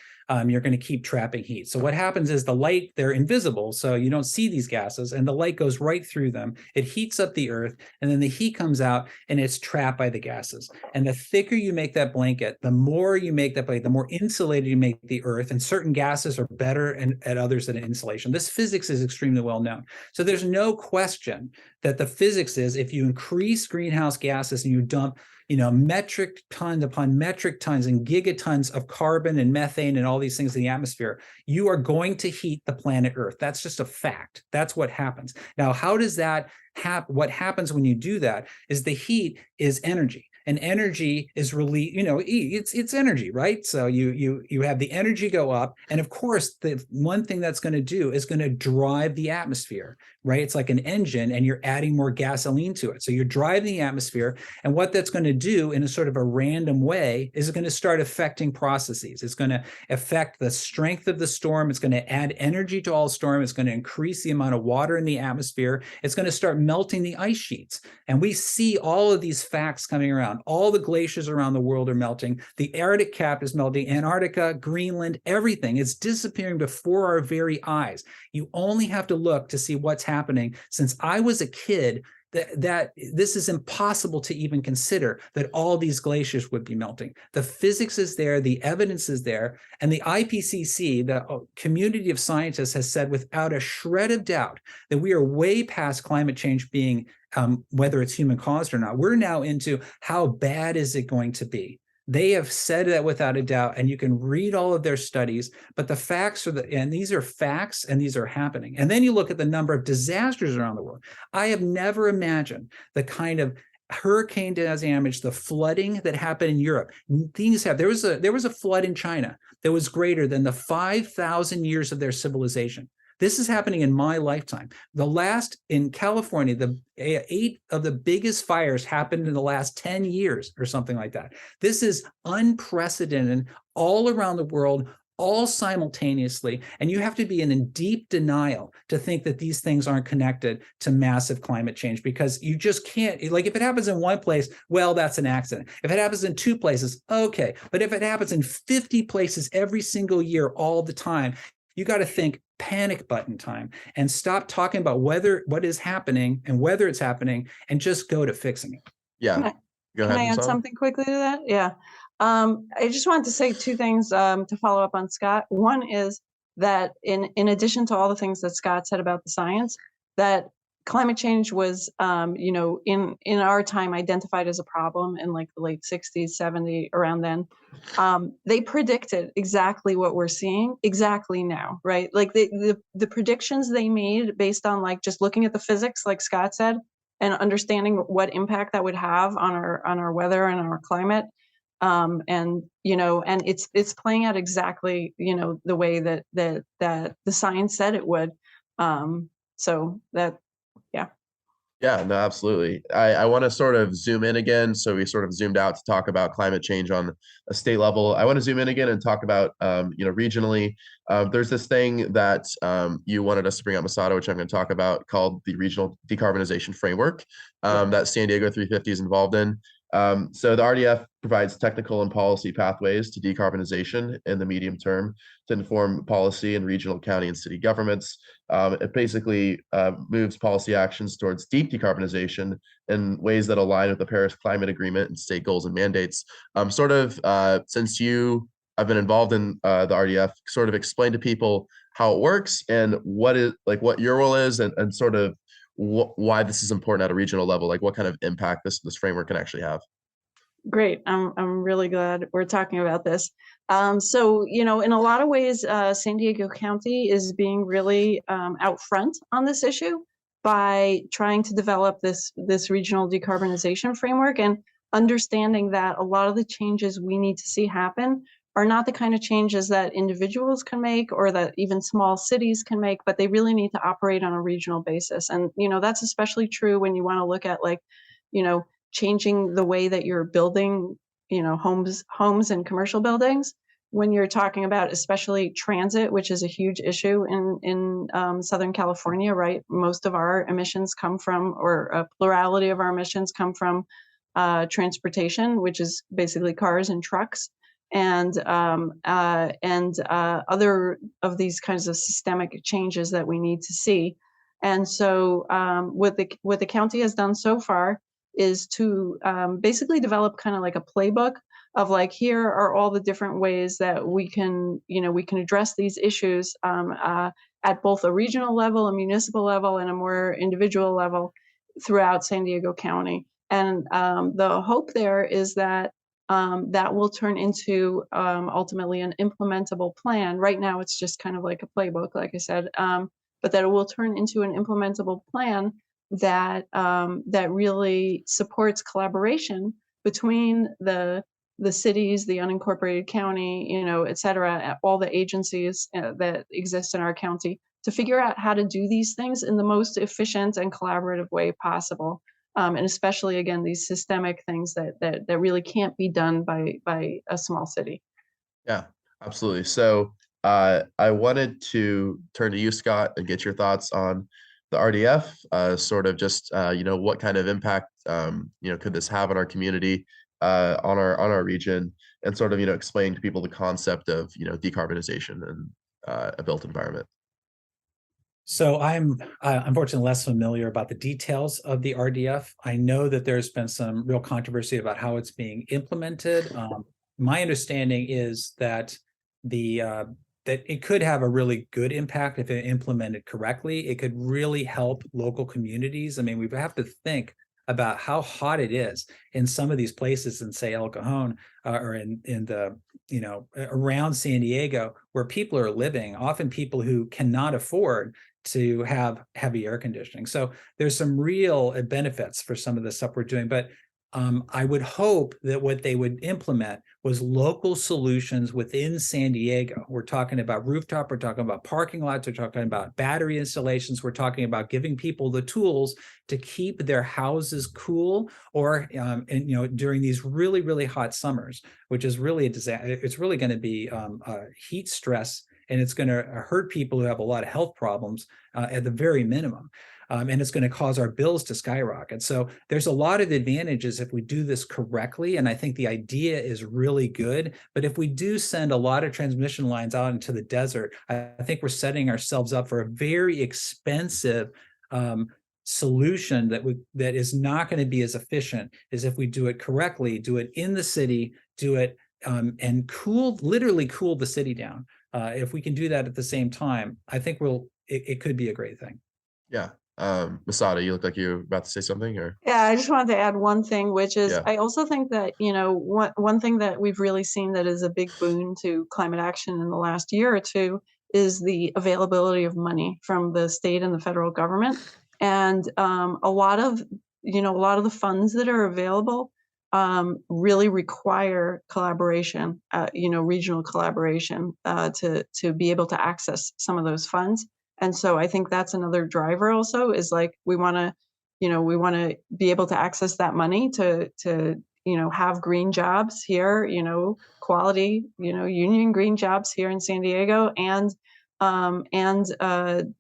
you're going to keep trapping heat. So what happens is the light, they're invisible, so you don't see these gases, and the light goes right through them. It heats up the Earth, and then the heat comes out, and it's trapped by the gases. And the thicker you make that blanket, the more you make that blanket, the more insulated you make the Earth, and certain gases are better at others than insulation. This physics is extremely well known. So there's no question that the physics is if you increase greenhouse gases and you dump metric tons upon metric tons and gigatons of carbon and methane and all these things in the atmosphere, you are going to heat the planet Earth. That's just a fact. That's what happens. Now, how does that happen? What happens when you do that is the heat is energy. And energy is really, it's energy, right? So you have the energy go up, and of course, the one thing that's going to do is going to drive the atmosphere, right? It's like an engine, and you're adding more gasoline to it. So you're driving the atmosphere, and what that's going to do in a sort of a random way is going to start affecting processes. It's going to affect the strength of the storm. It's going to add energy to all storm. It's going to increase the amount of water in the atmosphere. It's going to start melting the ice sheets, and we see all of these facts coming around. All the glaciers around the world are melting. The Arctic cap is melting. Antarctica, Greenland, everything is disappearing before our very eyes. You only have to look to see what's happening. Since I was a kid, that this is impossible to even consider that all these glaciers would be melting. The physics is there, the evidence is there, and the IPCC, the community of scientists, has said without a shred of doubt that we are way past climate change being whether it's human caused or not. We're now into how bad is it going to be. They have said that without a doubt, and you can read all of their studies, but the facts are and these are facts, and these are happening. And then you look at the number of disasters around the world. I have never imagined the kind of hurricane damage, the flooding that happened in Europe. There was a flood in China that was greater than the 5,000 years of their civilization. This is happening in my lifetime. In California, 8 of the biggest fires happened in the last 10 years or something like that. This is unprecedented all around the world, all simultaneously. And you have to be in deep denial to think that these things aren't connected to massive climate change, because you just can't. Like, if it happens in one place, well, that's an accident. If it happens in 2 places, okay. But if it happens in 50 places every single year, all the time, you got to think panic button time and stop talking about what is happening and whether it's happening, and just go to fixing it. Yeah. Can I add something quickly to that? Yeah. I just wanted to say 2 things to follow up on Scott. One is that in addition to all the things that Scott said about the science, that climate change was, in our time identified as a problem in like the late 60s, 70s, around then. They predicted exactly what we're seeing exactly now, right? Like the predictions they made based on like just looking at the physics, like Scott said, and understanding what impact that would have on our weather and our climate. And it's playing out exactly, the way that the science said it would. So that. Yeah, no, absolutely. I want to sort of zoom in again. So we sort of zoomed out to talk about climate change on a state level. I want to zoom in again and talk about, regionally. There's this thing that you wanted us to bring up, Masato, which I'm going to talk about, called the Regional Decarbonization Framework that San Diego 350 is involved in. So the RDF provides technical and policy pathways to decarbonization in the medium term to inform policy in regional, county, and city governments. It basically moves policy actions towards deep decarbonization in ways that align with the Paris Climate Agreement and state goals and mandates. Since you have been involved in the RDF, sort of explain to people how it works and what your role is, and sort of why this is important at a regional level, like what kind of impact this framework can actually have. Great. I'm really glad we're talking about this. So, in a lot of ways, San Diego County is being really out front on this issue by trying to develop this regional decarbonization framework, and understanding that a lot of the changes we need to see happen are not the kind of changes that individuals can make or that even small cities can make, but they really need to operate on a regional basis. And, that's especially true when you want to look at changing the way that you're building, homes and commercial buildings. When you're talking about especially transit, which is a huge issue in Southern California, right? Most of our emissions come from, or a plurality of our emissions come from transportation, which is basically cars and trucks, and other of these kinds of systemic changes that we need to see. And so what the county has done so far is to basically develop kind of like a playbook of here are all the different ways that we can address these issues at both a regional level, a municipal level, and a more individual level throughout San Diego County. And the hope there is that that will turn into ultimately an implementable plan. Right now, it's just kind of like a playbook, like I said, but that it will turn into an implementable plan that really supports collaboration between the cities, the unincorporated county, et cetera, all the agencies that exist in our county, to figure out how to do these things in the most efficient and collaborative way possible. And especially, again, these systemic things that really can't be done by a small city. Yeah, absolutely. So I wanted to turn to you, Scott, and get your thoughts on the RDF, sort of just, what kind of impact, could this have on our community, on our region, and sort of, explain to people the concept of, decarbonization and a built environment. So I'm unfortunately less familiar about the details of the RDF. I know that there's been some real controversy about how it's being implemented. My understanding is that that it could have a really good impact if it implemented correctly. It could really help local communities. I mean, we have to think about how hot it is in some of these places in, say, El Cajon, or in the, around San Diego, where people are living, often people who cannot afford to have heavy air conditioning. So there's some real benefits for some of the stuff we're doing. But I would hope that what they would implement was local solutions within San Diego. We're talking about rooftop, we're talking about parking lots, we're talking about battery installations, we're talking about giving people the tools to keep their houses cool, or during these really, really hot summers, which is really a disaster. It's really going to be heat stress, and it's going to hurt people who have a lot of health problems at the very minimum. And it's going to cause our bills to skyrocket. So there's a lot of advantages if we do this correctly. And I think the idea is really good. But if we do send a lot of transmission lines out into the desert, I think we're setting ourselves up for a very expensive solution that is not going to be as efficient as if we do it correctly, do it in the city, do it and literally cool the city down. If we can do that at the same time, I think it could be a great thing. Yeah. Masada, you look like you're about to say something, or? Yeah, I just wanted to add one thing, which is I also think that, one thing that we've really seen that is a big boon to climate action in the last year or two is the availability of money from the state and the federal government. And a lot of the funds that are available really require collaboration, regional collaboration to be able to access some of those funds. And so I think that's another driver also, is we want to be able to access that money to have green jobs here, quality, union green jobs here in San Diego, and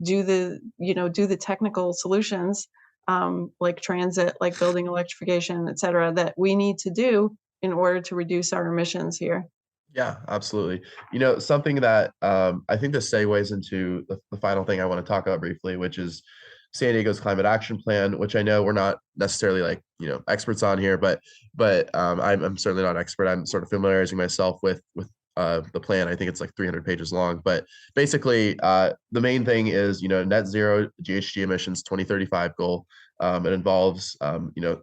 do the technical solutions like transit, like building electrification, et cetera, that we need to do in order to reduce our emissions here. Yeah, absolutely. Something that I think this segues into the final thing I want to talk about briefly, which is San Diego's climate action plan, which I know we're not necessarily like, experts on here, but I'm certainly not an expert. I'm sort of familiarizing myself with the plan. I think it's like 300 pages long, but basically the main thing is, net zero GHG emissions 2035 goal. It involves,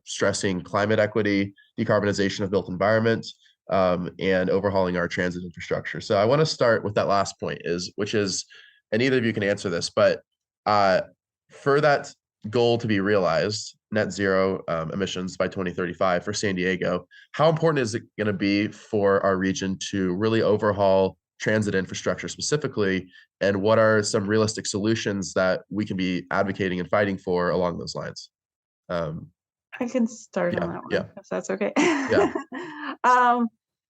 stressing climate equity, decarbonization of built environment, and overhauling our transit infrastructure. So I want to start with that last point, which is, and either of you can answer this, but for that goal to be realized, net zero emissions by 2035 for San Diego, how important is it going to be for our region to really overhaul transit infrastructure specifically? And what are some realistic solutions that we can be advocating and fighting for along those lines? I can start on that one, if that's okay. Yeah.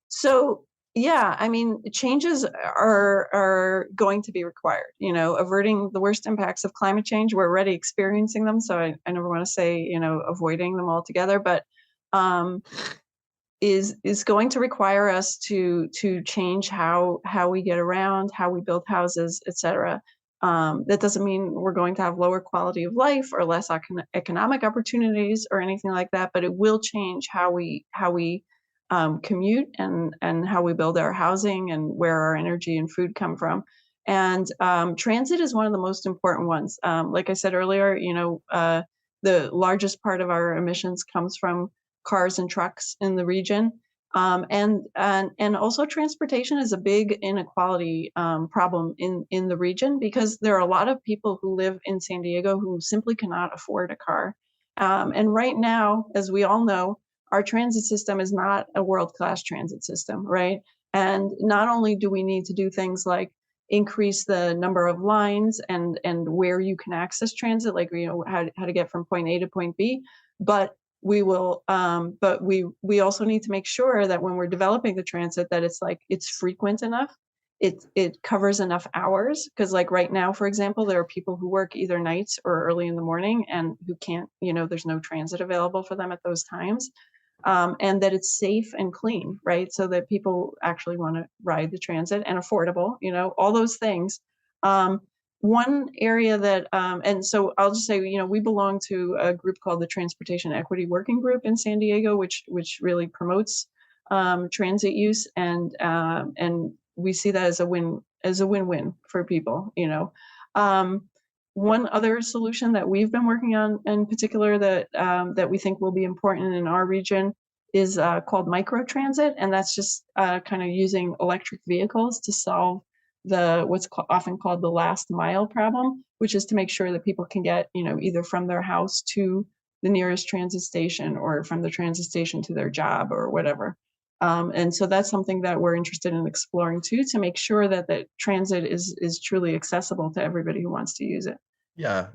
So yeah, I mean, changes are going to be required. Averting the worst impacts of climate change. We're already experiencing them, so I never want to say avoiding them altogether, but is going to require us to change how we get around, how we build houses, etc. That doesn't mean we're going to have lower quality of life or less economic opportunities or anything like that, but it will change how we commute and how we build our housing and where our energy and food come from. And transit is one of the most important ones. Like I said earlier, the largest part of our emissions comes from cars and trucks in the region. And also transportation is a big inequality problem in the region, because there are a lot of people who live in San Diego who simply cannot afford a car. And right now, as we all know, our transit system is not a world-class transit system, right? And not only do we need to do things like increase the number of lines and where you can access transit, like how to get from point A to point B, but we will but we also need to make sure that when we're developing the transit, that it's frequent enough, it covers enough hours, because like right now, for example, there are people who work either nights or early in the morning and who can't, there's no transit available for them at those times. And that it's safe and clean, right? So that people actually want to ride the transit, and affordable, all those things. One area that, and so I'll just say, we belong to a group called the Transportation Equity Working Group in San Diego, which really promotes transit use, and we see that as a win-win for people. One other solution that we've been working on in particular that we think will be important in our region is called microtransit, and that's just kind of using electric vehicles to solve what's often called the last mile problem, which is to make sure that people can get either from their house to the nearest transit station, or from the transit station to their job, or whatever. And so that's something that we're interested in exploring too, to make sure that transit is truly accessible to everybody who wants to use it. Yeah.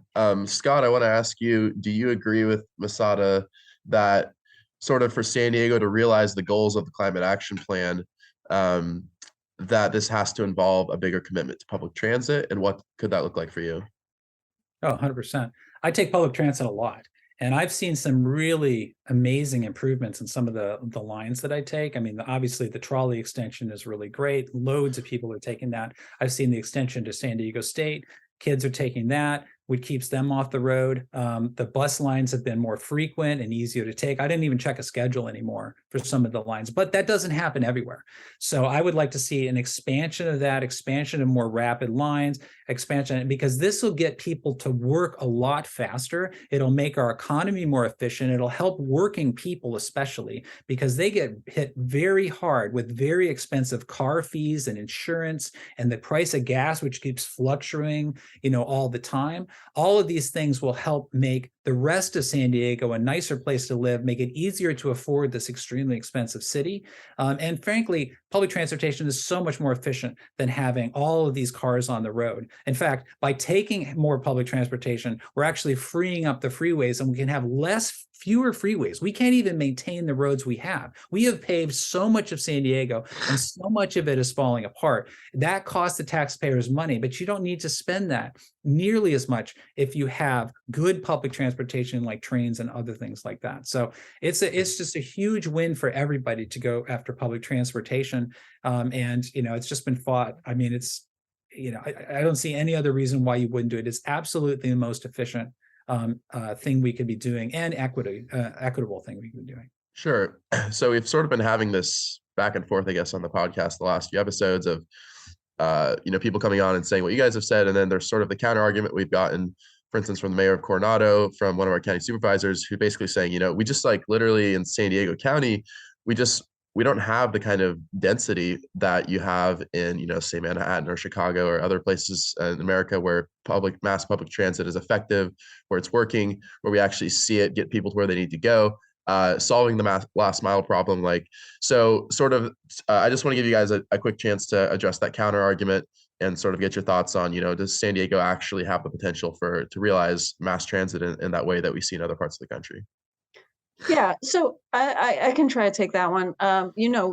Scott, I want to ask you, do you agree with Masada that sort of for San Diego to realize the goals of the climate action plan, that this has to involve a bigger commitment to public transit? And what could that look like for you? Oh, 100%. I take public transit a lot. And I've seen some really amazing improvements in some of the lines that I take. I mean, obviously the trolley extension is really great. Loads of people are taking that. I've seen the extension to San Diego State. Kids are taking that, which keeps them off the road. The bus lines have been more frequent and easier to take. I didn't even check a schedule anymore for some of the lines, but that doesn't happen everywhere. So I would like to see an expansion of that, expansion of more rapid lines, expansion, because this will get people to work a lot faster. It'll make our economy more efficient. It'll help working people, especially because they get hit very hard with very expensive car fees and insurance, and the price of gas, which keeps fluctuating, all the time. All of these things will help make the rest of San Diego a nicer place to live, make it easier to afford this extremely expensive city. And frankly, public transportation is so much more efficient than having all of these cars on the road. In fact, by taking more public transportation, we're actually freeing up the freeways, and we can have fewer freeways. We can't even maintain the roads we have. We have paved so much of San Diego, and so much of it is falling apart. That costs the taxpayers money, but you don't need to spend that nearly as much if you have good public transportation transportation like trains and other things like that. So it's just a huge win for everybody to go after public transportation. And, it's just been fought. I mean, it's, I don't see any other reason why you wouldn't do it. It's absolutely the most efficient thing we could be doing, and equitable thing we could be doing. Sure. So we've sort of been having this back and forth, I guess, on the podcast the last few episodes of, people coming on and saying what you guys have said. And then there's sort of the counter argument we've gotten, for instance, from the mayor of Coronado, from one of our county supervisors, who basically saying, we just like literally in San Diego County, we don't have the kind of density that you have in, say Manhattan or Chicago or other places in America where mass public transit is effective, where it's working, where we actually see it get people to where they need to go. Solving the last mile problem. I just want to give you guys a quick chance to address that counter argument and sort of get your thoughts on, does San Diego actually have the potential to realize mass transit in that way that we see in other parts of the country? Yeah, so I can try to take that one.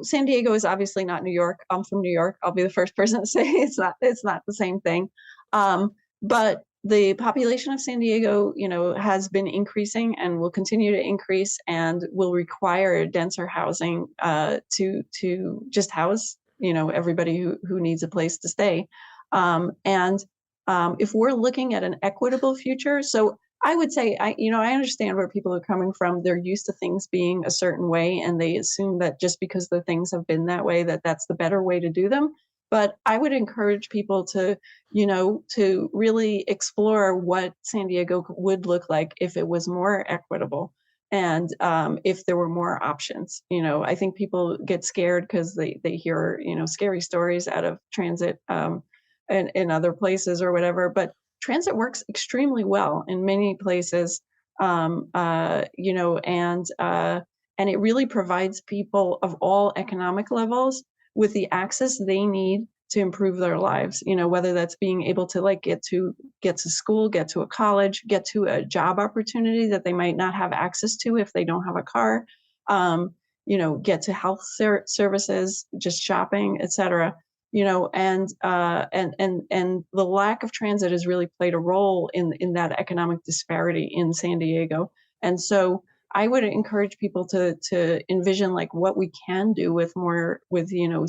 San Diego is obviously not New York. I'm from New York. I'll be the first person to say it's not the same thing. But the population of San Diego, has been increasing and will continue to increase, and will require denser housing to just house, everybody who needs a place to stay. If we're looking at an equitable future, so I would say, I understand where people are coming from. They're used to things being a certain way, and they assume that just because the things have been that way, that's the better way to do them. But I would encourage people to really explore what San Diego would look like if it was more equitable, and if there were more options. I think people get scared because they hear, scary stories out of transit in other places or whatever. But transit works extremely well in many places, and it really provides people of all economic levels with the access they need to improve their lives. Whether that's being able to get to school, get to a college, get to a job opportunity that they might not have access to if they don't have a car, get to health services, just shopping, etc. And the lack of transit has really played a role in that economic disparity in San Diego. And so I would encourage people to envision what we can do with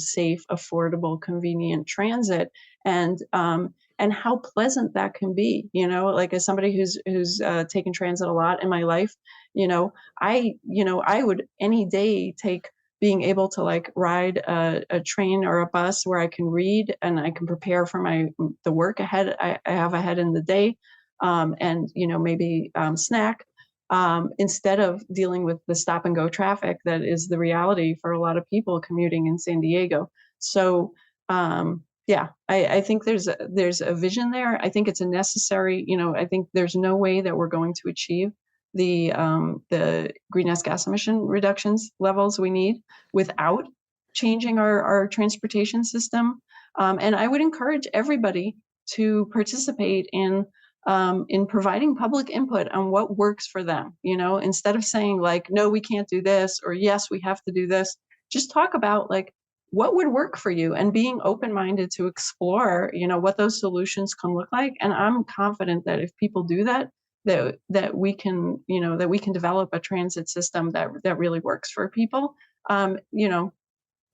safe, affordable, convenient transit, and how pleasant that can be. As somebody who's taken transit a lot in my life, I would any day take being able to ride a train or a bus where I can read and I can prepare for the work ahead I have ahead in the day, and maybe snack, instead of dealing with the stop and go traffic that is the reality for a lot of people commuting in San Diego. So I think there's a vision there. I think it's a necessary. I think there's no way that we're going to achieve the greenhouse gas emission reductions levels we need without changing our transportation system. And I would encourage everybody to participate in providing public input on what works for them. Instead of saying no, we can't do this, or yes, we have to do this. Just talk about what would work for you, and being open-minded to explore, what those solutions can look like. And I'm confident that if people do that we can, that we can develop a transit system that really works for people.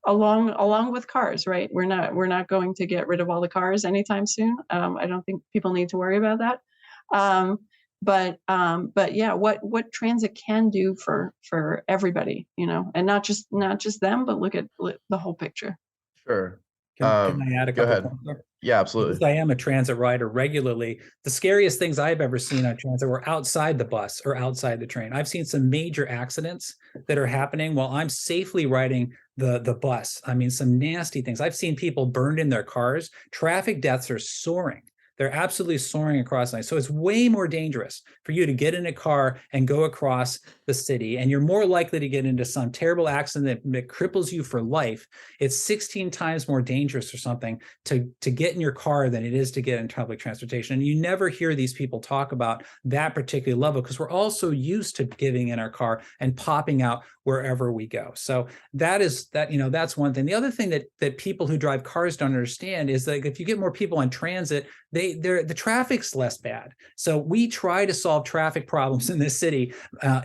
Along with cars, right? We're not going to get rid of all the cars anytime soon. I don't think people need to worry about that. But yeah, what transit can do for everybody, and not just them, but look at the whole picture. Sure. Can I add a couple points there? Yeah, absolutely. Because I am a transit rider regularly. The scariest things I've ever seen on transit were outside the bus or outside the train. I've seen some major accidents that are happening while I'm safely riding the bus. I mean, some nasty things. I've seen people burned in their cars. Traffic deaths are soaring. They're absolutely soaring across the night. So it's way more dangerous for you to get in a car and go across the city, and you're more likely to get into some terrible accident that cripples you for life. It's 16 times more dangerous or something to get in your car than it is to get in public transportation. And you never hear these people talk about that particular level because we're all so used to getting in our car and popping out wherever we go. So that's one thing. The other thing that people who drive cars don't understand is that if you get more people on transit, they the traffic's less bad. So we try to solve traffic problems in this city,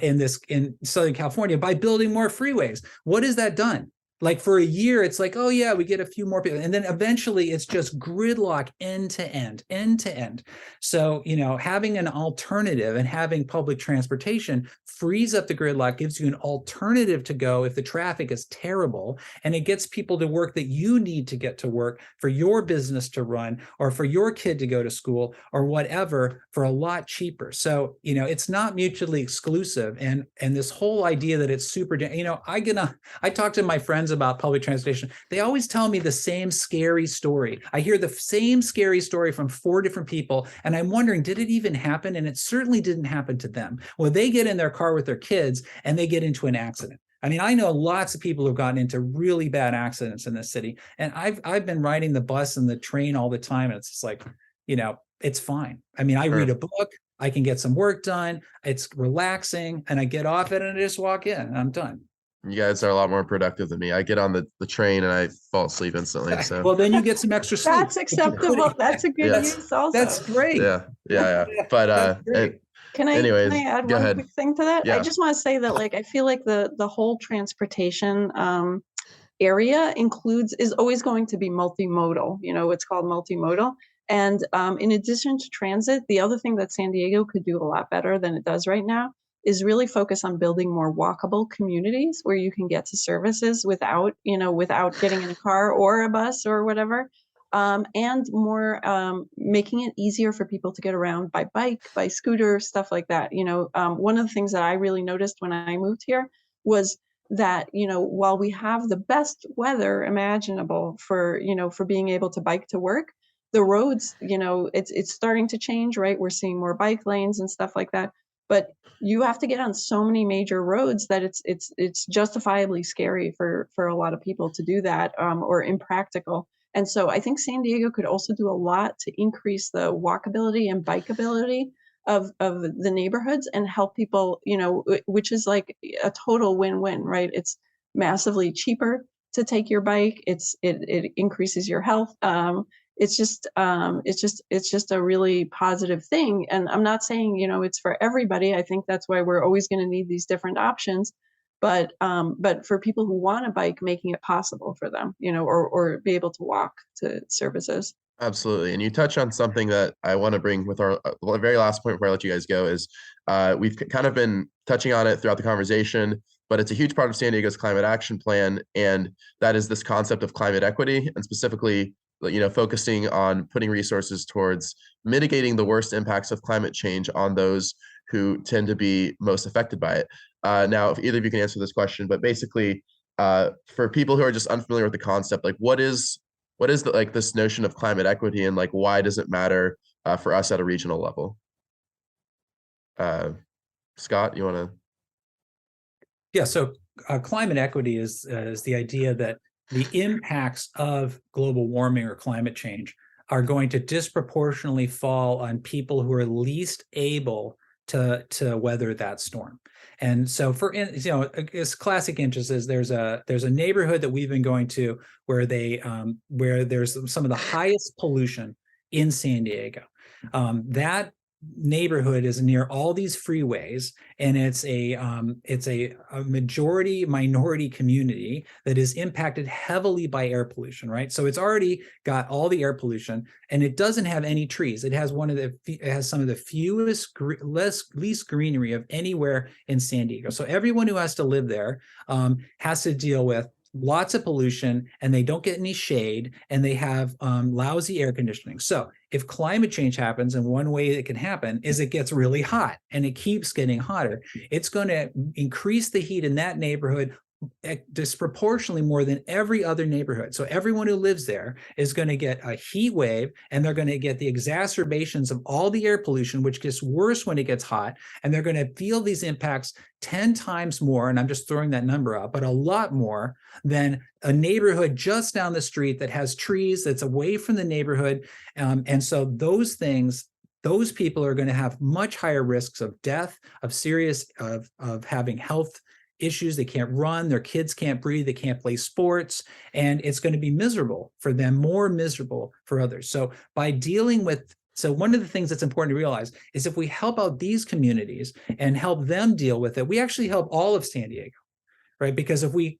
in Southern California, by building more freeways. What has that done? Like for a year, it's like, oh yeah, we get a few more people. And then eventually it's just gridlock end to end. So, having an alternative and having public transportation frees up the gridlock, gives you an alternative to go if the traffic is terrible, and it gets people to work that you need to get to work, for your business to run, or for your kid to go to school, or whatever, for a lot cheaper. So, it's not mutually exclusive. And this whole idea that it's super, I talk to my friends about public transportation. They always tell me the same scary story. I hear the same scary story from 4 different people, and I'm wondering, did it even happen? And it certainly didn't happen to them. Well, they get in their car with their kids and they get into an accident. I mean, I know lots of people who've gotten into really bad accidents in this city, and I've been riding the bus and the train all the time, and it's just like, it's fine. I mean, I read a book, I can get some work done, it's relaxing, and I get off it and I just walk in and I'm done. You guys are a lot more productive than me. I get on the train and I fall asleep instantly. So well, then you get some extra sleep. That's acceptable. That's a good use also. That's great. Yeah. But can I add one quick thing to that? Yeah. I just want to say that, like, I feel like the whole transportation area is always going to be multimodal. It's called multimodal. And in addition to transit, the other thing that San Diego could do a lot better than it does right now is really focus on building more walkable communities where you can get to services without getting in a car or a bus or whatever, and more making it easier for people to get around by bike, by scooter, stuff like that. One of the things that I really noticed when I moved here was that, while we have the best weather imaginable for being able to bike to work, the roads, it's starting to change, right? We're seeing more bike lanes and stuff like that. But you have to get on so many major roads that it's justifiably scary for a lot of people to do that, or impractical. And so I think San Diego could also do a lot to increase the walkability and bikeability of the neighborhoods and help people, which is like a total win-win, right? It's massively cheaper to take your bike. It increases your health. It's just a really positive thing. And I'm not saying, it's for everybody. I think that's why we're always going to need these different options. But for people who want a bike, making it possible for them, or be able to walk to services. Absolutely. And you touch on something that I want to bring with our very last point before I let you guys go is we've kind of been touching on it throughout the conversation, but it's a huge part of San Diego's climate action plan. And that is this concept of climate equity, and specifically, focusing on putting resources towards mitigating the worst impacts of climate change on those who tend to be most affected by it. Now, if either of you can answer this question, but basically, for people who are just unfamiliar with the concept, like what is this notion of climate equity, and like why does it matter for us at a regional level? Scott, you want to? Yeah. So climate equity is the idea that the impacts of global warming or climate change are going to disproportionately fall on people who are least able to weather that storm. And so, as classic instances, there's a neighborhood that we've been going to where there's some of the highest pollution in San Diego. That neighborhood is near all these freeways, and it's a majority minority community that is impacted heavily by air pollution, right? So it's already got all the air pollution, and it doesn't have any trees. It has some of the least greenery of anywhere in San Diego. So everyone who has to live there has to deal with lots of pollution, and they don't get any shade, and they have lousy air conditioning. So if climate change happens, and one way it can happen is it gets really hot and it keeps getting hotter, it's going to increase the heat in that neighborhood disproportionately more than every other neighborhood. So everyone who lives there is going to get a heat wave, and they're going to get the exacerbations of all the air pollution, which gets worse when it gets hot, and they're going to feel these impacts 10 times more, and I'm just throwing that number out, but a lot more than a neighborhood just down the street that has trees, that's away from the neighborhood. And so those people are going to have much higher risks of death, of having health issues. They can't run, their kids can't breathe, they can't play sports, and it's going to be miserable for them, more miserable for others. So by dealing with So one of the things that's important to realize is if we help out these communities and help them deal with it, we actually help all of San Diego, right? Because if we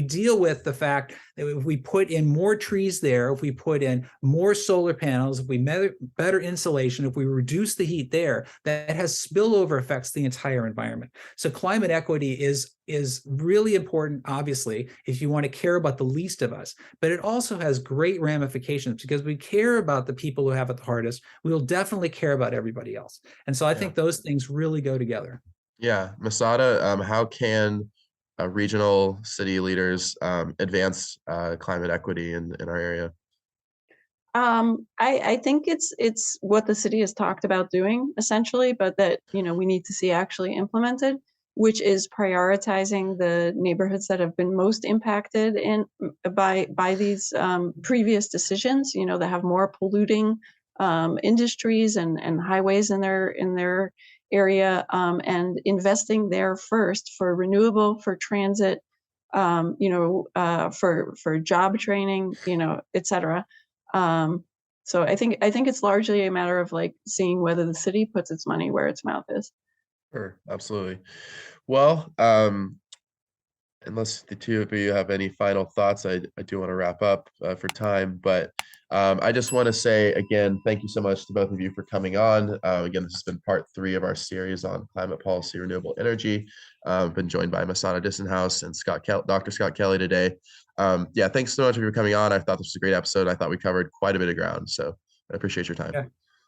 deal with the fact that if we put in more trees there, if we put in more solar panels, if we better insulation, if we reduce the heat there, that has spillover effects the entire environment. So climate equity is really important, obviously, if you want to care about the least of us, but it also has great ramifications because we care about the people who have it the hardest. We will definitely care about everybody else. And so I think those things really go together. Yeah. Masada, how can regional city leaders advance climate equity in our area? I think it's what the city has talked about doing essentially, but that, we need to see actually implemented, which is prioritizing the neighborhoods that have been most impacted by these previous decisions, that have more polluting industries and highways in their area, and investing there first for renewable, for transit, for job training, et cetera. So I think it's largely a matter of like seeing whether the city puts its money where its mouth is. Sure, absolutely. Well, unless the two of you have any final thoughts, I do want to wrap up for time, but I just want to say again, thank you so much to both of you for coming on. Again, this has been part 3 of our series on climate policy, renewable energy. Been joined by Masada Dissenhouse and Dr. Scott Kelly today. Yeah, thanks so much for coming on. I thought this was a great episode. I thought we covered quite a bit of ground, so I appreciate your time. Yeah.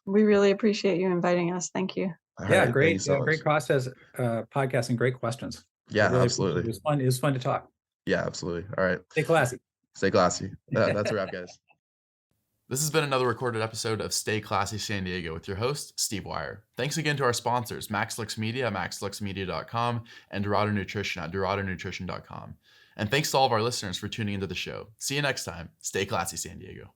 We really appreciate you inviting us. Thank you. All right, great. So great process, podcast and great questions. Yeah, really absolutely. It was fun to talk. Yeah, absolutely. All right. Stay classy. Stay classy. That's a wrap, guys. This has been another recorded episode of Stay Classy San Diego with your host, Steve Wire. Thanks again to our sponsors, MaxLux Media, maxluxmedia.com, and Dorado Nutrition at doradonutrition.com. And thanks to all of our listeners for tuning into the show. See you next time. Stay classy, San Diego.